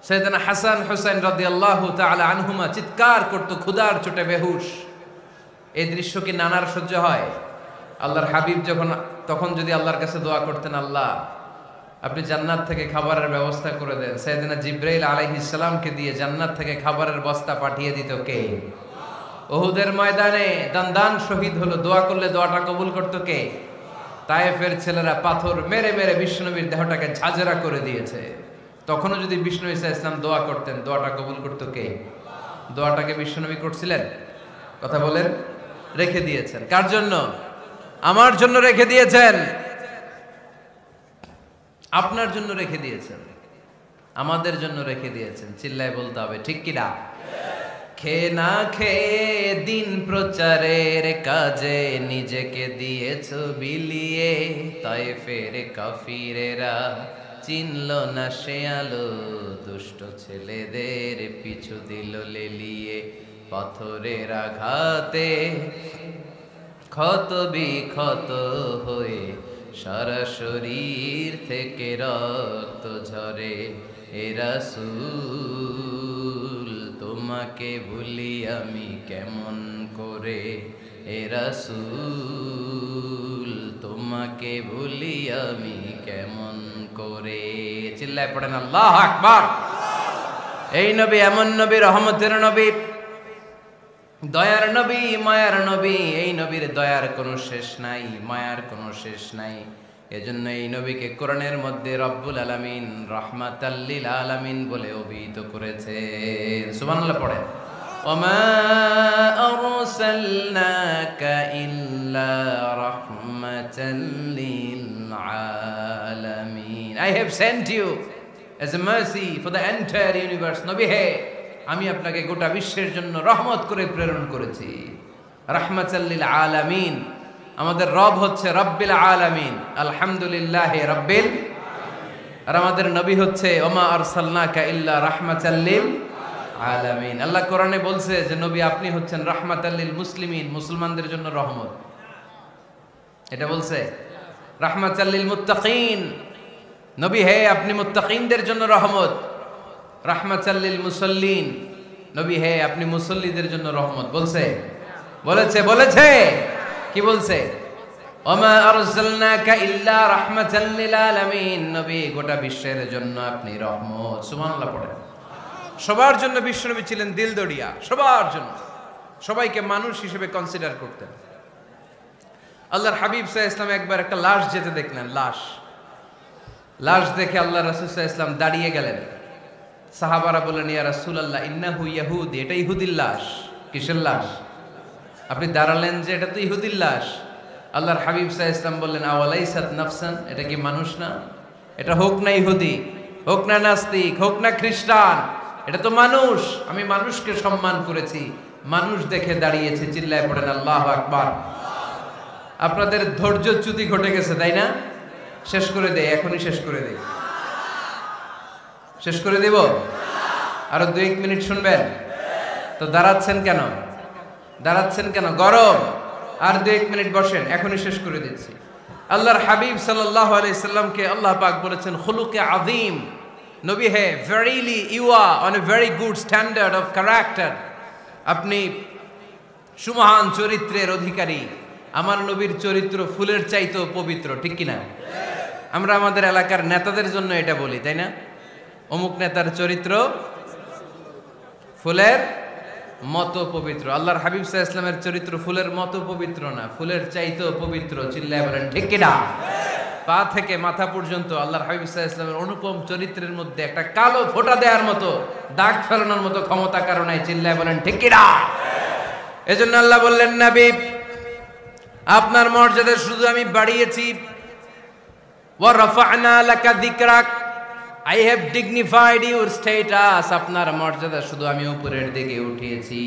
সাইয়েদনা হাসান হুসাইন রাদিয়াল্লাহু তাআলা আনহুমা চিৎকার করত ক্ষুধার চোটে বেহুশ। এই দৃশ্য কি নানার সহ্য হয়? আল্লাহর হাবিব তখন যদি আল্লাহর কাছে দোয়া করতেন, আল্লাহ আপনি জান্নাত থেকে খাবারের ব্যবস্থা করে দেন, সাইয়েদনা জিবরাইল আলাইহিস সালামকে দিয়ে জান্নাত থেকে খাবারের বস্তা পাঠিয়ে দিত কে? উহুদের ময়দানে দান শহীদ হলো, দোয়া করলে দোয়াটা কবুল করতো কে? তায়েফের ছেলেরা পাথর মেরে মেরে বিষ্ণুনবীর দেহটাকে ঝাঁঝরা করে দিয়েছে। তখনও যদি বিষ্ণু ঈসা ইসলাম দোয়া করতেন, দোয়াটা কবুল করতো কে? দোয়াটাকে বিষ্ণুনবী করছিলেন? কথা বলেন। রেখে দিয়েছেন কার জন্য? আমার জন্য রেখে দিয়েছেন, আপনার জন্য রেখে দিয়েছেন, আমাদের জন্য রেখে দিয়েছেন। চিল্লায় বলতে হবে ঠিক কি না? খেয়ে না খেয়ে দিন প্রচারের কাজে নিজেকে দিয়েছ বিলিয়ে, তায়েফের কাফিরেরা চিনল না সে আলো, দুষ্ট ছেলেদের পিছু দিল লেলিয়ে, পাথরের আঘাতে ক্ষত বিক্ষত হয়ে সারা শরীর থেকে রক্ত ঝরে। এ রাসূল তোমাকে ভুলি আমি কেমন করে, এ রাসূল তোমাকে ভুলি আমি কেমন করে। চিল্লায় পড়েন আল্লাহু আকবার। এই নবী এমন নবী, রহমতের নবী, দয়ার নবী, মায়ার নবী। এই নবীর দয়ার কোনো শেষ নাই, মায়ার কোনো শেষ নাই। এজন্য এই নবীকে কোরআনের মধ্যে রব্বুল আলামিন রাহমাতাল লিল আলামিন বলে অভিহিত করেছে। সুবহানাল্লাহ পড়েন। ওমা আরসালনাকা ইল্লা রাহমাতাল লিল আলামিন। I have sent you as a mercy for the entire universe. নবী হে, আমি আপনাকে গোটা বিশ্বের জন্য রহমত করে প্রেরণ করেছি। রাহমাতাল লিল আলামিন। আমাদের রব হচ্ছে রব্বিল আলামিন, আলহামদুলিল্লাহ রব্বিল। আর আমাদের নবী হচ্ছে ওমা আরসালনাকা ইল্লা রাহমাতাল লিল আলামিন। আল্লাহ কোরআনে বলছে যে নবী আপনি হচ্ছেন রাহমাতাল লিল মুসলিমিন, মুসলমানদের জন্য রহমত। এটা বলছে রাহমাতাল লিল মুত্তাকিন। নবী হে আপনি মুত্তাকিনদের জন্য রহমত। রাহমাতাল লিল মুসাল্লিন। নবী হে আপনি মুসল্লিদের জন্য রহমত। বলছে বলেছে কি বলছে? ওমা আরসালনাকা ইল্লা রাহমাতাল লিল আলামিন। নবী গোটা বিশ্বের জন্য আপনি রহমত। সুবহানাল্লাহ পড়েন। সবার জন্য বিশ্বনবী ছিলেন দিলদরিয়া, সবার জন্য, সবাইকে মানুষ হিসেবে কনসিডার করতেন। আল্লাহর হাবিব সাল্লাল্লাহু আলাইহি ওয়াসাল্লাম একবার একটা লাশ যেতে দেখলেন, লাশ দেখে আল্লাহ রাসূল সাল্লাল্লাহু আলাইহি ওয়াসাল্লাম দাঁড়িয়ে গেলেন। সাহাবারা বললেন ইয়া রাসূলুল্লাহ ইন্নাহু ইয়াহুদি, এটা ইহুদির লাশ। কিসের লাশ? আপনি দাঁড়ালেন যে এটা তো ইহুদির লাশ। আল্লাহর হাবিব সাল্লাল্লাহু আলাইহি ওয়াসাল্লাম বললেন আওয়ালাইসাত নাফসান, এটা কি মানুষ না? এটা হোক না ইহুদি, হোক না নাস্তিক, হোক না খ্রিস্টান, এটা তো মানুষ। আমি মানুষকে সম্মান করেছি, মানুষ দেখে দাঁড়িয়েছে। চিল্লায় পড়েন আল্লাহু আকবার। আপনাদের ধৈর্যচ্যুতি ঘটে গেছে তাই না? শেষ করে দেই, এখনই শেষ করে দেই। শেষ করে দেব? আরো 2-1 মিনিট শুনবেন তো? দাঁড়াচ্ছেন কেন? গরম। আর 2-1 মিনিট বসেন, এখনই শেষ করে দিচ্ছি। আল্লাহর হাবিব সাল্লাল্লাহু আলাইহি সাল্লামকে আল্লাহ পাক বলেছেন খুলুকে আযীম। নবী হে, verily you are on a very good standard of character. আপনি সুমহান চরিত্রের অধিকারী। আমার নবীর চরিত্র ফুলের চাইতেও পবিত্র, ঠিক কিনা? আমরা আমাদের এলাকার নেতাদের জন্য এটা বলি, তাই না? অমুক নেতার চরিত্র ফুলের মতো পবিত্র। আল্লাহর হাবিব সাল্লাল্লাহু আলাইহি ওয়াসাল্লামের চরিত্র ফুলের মতো পবিত্র না, ফুলের চাইতেও পবিত্র। চিল্লায় বলেন ঠিক কিনা? পা থেকে মাথা পর্যন্ত আল্লাহর হাবিব সাল্লাল্লাহু আলাইহি ওয়াসাল্লামের অনুপম চরিত্রের মধ্যে একটা কালো ফোঁটা দেওয়ার মতো, দাগ ফেলানোর মতো ক্ষমতা কারো নাই। চিল্লায় বলেন ঠিক কিনা? এজন্য আল্লাহ বললেন নবী আপনার মর্যাদা শুধু আমি বাড়িয়েছি, ওয়া রাফা'না লাকা যিকরাক, I have dignified your status. আপনার মর্যাদা শুধু আমি উপরের দিকে উঠিয়েছি,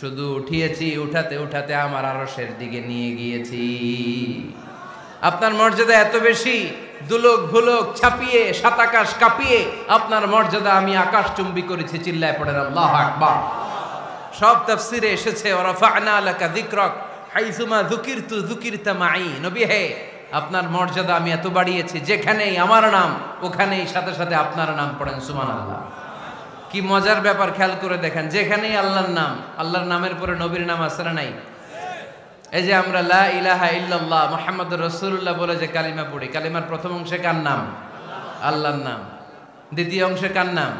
শুধু উঠিয়েছি, উঠাতে উঠাতে আমার আরশের দিকে নিয়ে গিয়েছি। আপনার মর্যাদা এত বেশি, দুলোক ভুলোক ছাপিয়ে, সাত আকাশ কাঁপিয়ে আপনার মর্যাদা আমি আকাশচুম্বী করেছি। চিল্লায় পড়েন আল্লাহু আকবার। সব তাফসিরে এসেছে ওয়ারাফা'না লাকা যিকরাক হাইসুমা যুকিরতু যুকিরতা মাই। নবী হে, আপনার মর্যাদা আমি এত বাড়িয়েছি, যেখানেই আমার নাম ওখানেই সাথে সাথে আপনার নাম পড়েন সুবহানাল্লাহ। কি মজার ব্যাপার, খেয়াল করে দেখেন, যেখানেই আল্লাহর নাম, আল্লাহর নামের পরে নবীর নাম আছে না নাই? এই যে আমরা লা ইলাহা ইল্লাল্লাহ মুহাম্মাদুর রাসূলুল্লাহ বলে যে কালিমা পড়ি, কালিমার প্রথম অংশে কার নাম? আল্লাহর নাম। দ্বিতীয় অংশে কার নাম?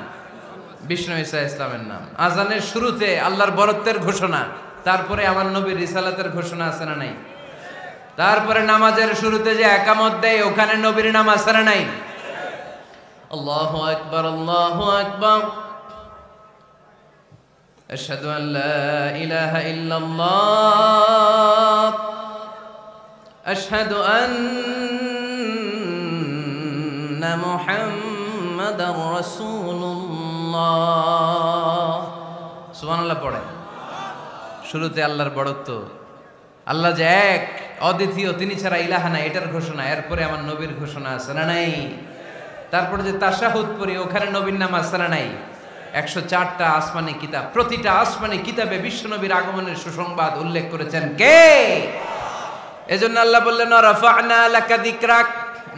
বিষ্ণু ঈসা ইসলামের নাম। আজানের শুরুতে আল্লাহর বরত্বের ঘোষণা, তারপরে আমার নবীর রিসালাতের ঘোষণা আছে না নাই? তারপরে নামাজের শুরুতে যে একামত দেয়, ওখানে নবীর নাম আছে না নাই? আল্লাহু আকবার, আল্লাহু আকবার, আশহাদু আন লা ইলাহা ইল্লাল্লাহ, আশহাদু আন্না মুহাম্মাদার রাসূলুল্লাহ। সুবহানাল্লাহ পড়ে। শুরুতে আল্লাহর বড়ত্ব, আল্লাহ যে এক অদ্বিতীয়, তিনি ছাড়া ইলাহা নাই, এটার ঘোষণা। এরপরে আমার নবীর ঘোষণা আছে না নাই? তারপরে যে তাশাহুদ পড়ি, ওখানে নবীর নাম আছে না নাই? 104টা আসমানি কিতাব, প্রতিটা আসমানি কিতাবে বিশ্ব নবীর আগমনের সুসংবাদ উল্লেখ করেছেন কে? এজন্য আল্লাহ বললেন রাফা'না লাকা যিকরাক,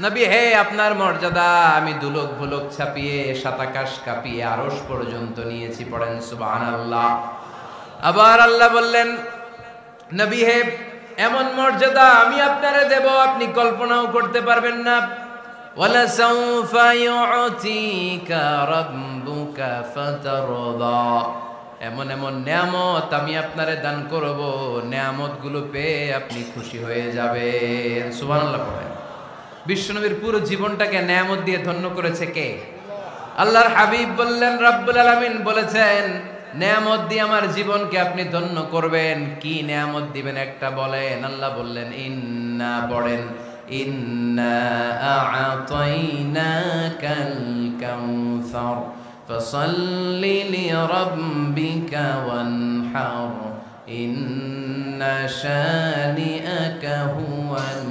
নবী হে, আপনার মর্যাদা আমি দুলক ভুলক ছাপিয়ে, সাতাকাশ কাঁপিয়ে আরশ পর্যন্ত নিয়েছি। পড়েন সুবহানাল্লাহ। আবার আল্লাহ বললেন নবী হে, এমন মর্যাদা আমি আপনারে দেব আপনি কল্পনাও করতে পারবেন না। ওয়ালা সাউফা ইউতিকা রাব্বুকা ফাতারদা, এমন এমন নিয়ামত আমি আপনারে দান করব, নিয়ামতগুলো পেয়ে আপনি খুশি হয়ে যাবেন। সুবহানাল্লাহ পড়েন। বিশ্বনবীর পুরো জীবনটাকে নিয়ামত দিয়ে ধন্য করেছে কে? আল্লাহর হাবিব বললেন, রব্বুল আলামিন বলেছেন নিয়ামত দিয়ে আমার জীবনকে আপনি ধন্য করবেন। কি নিয়ামত দিবেন একটা বলেন? আল্লাহ বললেন ইন্না, পড়েন, ইন্না আ'তাইনাকাল কাউসার ফাসাল্লি লিরাব্বিকা ওয়ানহার ইন্না শানিআকা হুয়াল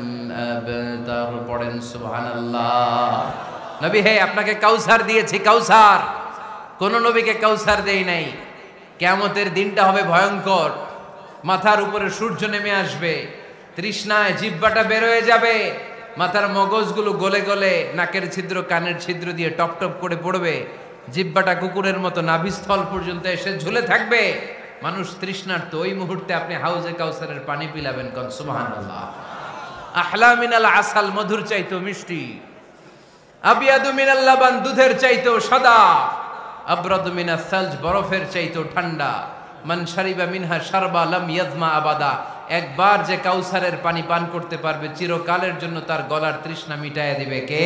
আবতার। পড়েন সুবহানাল্লাহ। নবী হে, আপনাকে কাউসার দিয়েছি, কাউসার। কোন নবীকে কাউসার দেই নাই। কিয়ামতের দিনটা হবে ভয়ঙ্কর, মাথার উপরে সূর্য নেমে আসবে, তৃষ্ণায় জিহ্বাটা বের হয়ে যাবে, মাথার মগজগুলো গলে গলে নাকের ছিদ্র কানের ছিদ্র দিয়ে টপ টপ করে পড়বে, জিহ্বাটা কুকুরের মতো নাভিস্থল পর্যন্ত এসে ঝুলে থাকবে। মানুষ তৃষ্ণার্ত। ওই মুহূর্তে আপনি হাউজে কাউসারের পানি পিলাবেন। কোন সুবহানাল্লাহ। আহলা মিনাল আসাল, মধুর চাইতো মিষ্টি, আবিয়াদু মিনাল লাবান, দুধের চাইতো সাদা, আবরাদু মিনাস সালজ, বরফের চাইতো ঠান্ডা। মান শারিবা মিনহা শারবা লাম ইয়াজমা আবাদা, একবার যে কাউসারের পানি পান করতে পারবে চিরকালের জন্য তার গলার তৃষ্ণা মিটাইয়া দিবে কে?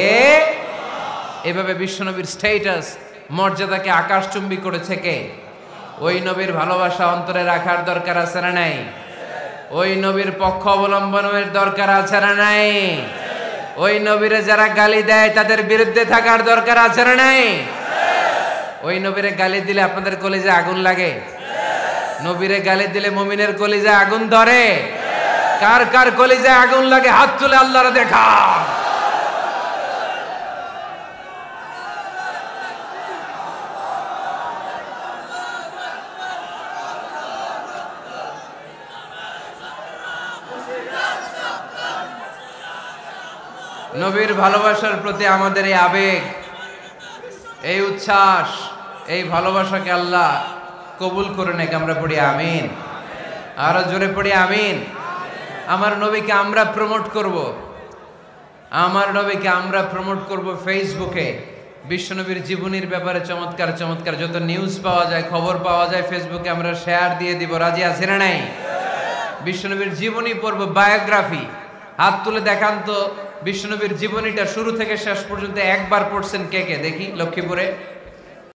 এভাবে বিশ্বনবীর স্ট্যাটাস, মর্যাদাকে আকাশচুম্বী করেছে কে? ওই নবীর ভালোবাসা অন্তরে রাখার দরকার আছে না নাই? ওই নবীর পক্ষ অবলম্বনের দরকার আছে না নাই? ওই নবীরে যারা গালি দেয় তাদের বিরুদ্ধে থাকার দরকার আছে না নাই? ওই নবীরে গালি দিলে আপনাদের কলিজায় আগুন লাগে? নবীরে গালি দিলে মুমিনের কলিজায় আগুন ধরে? কার কার কলিজায় আগুন লাগে হাত তুলে আল্লাহরে দেখা। নবীর ভালোবাসার প্রতি আমাদের এই আবেগ, এই উচ্ছ্বাস, এই ভালোবাসাকে আল্লাহ কবুল করে নেক। আমরা পড়ি আমিন। আরো জোরে পড়ি আমিন। আমার নবীকে আমরা প্রমোট করব, আমার নবীকে আমরা প্রমোট করব ফেসবুকে। বিশ্বনবীর জীবনীর ব্যাপারে চমৎকার চমৎকার যত নিউজ পাওয়া যায়, খবর পাওয়া যায়, ফেসবুকে আমরা শেয়ার দিয়ে দিব। রাজি আছেন না নাই? বিশ্বনবীর জীবনী পড়ব, বায়োগ্রাফি। হাত তুলে দেখান তো বিশ্বনবীর জীবনীটা শুরু থেকে শেষ পর্যন্ত একবার পড়ছেন কে কে? দেখি লক্ষ্মীপুরে।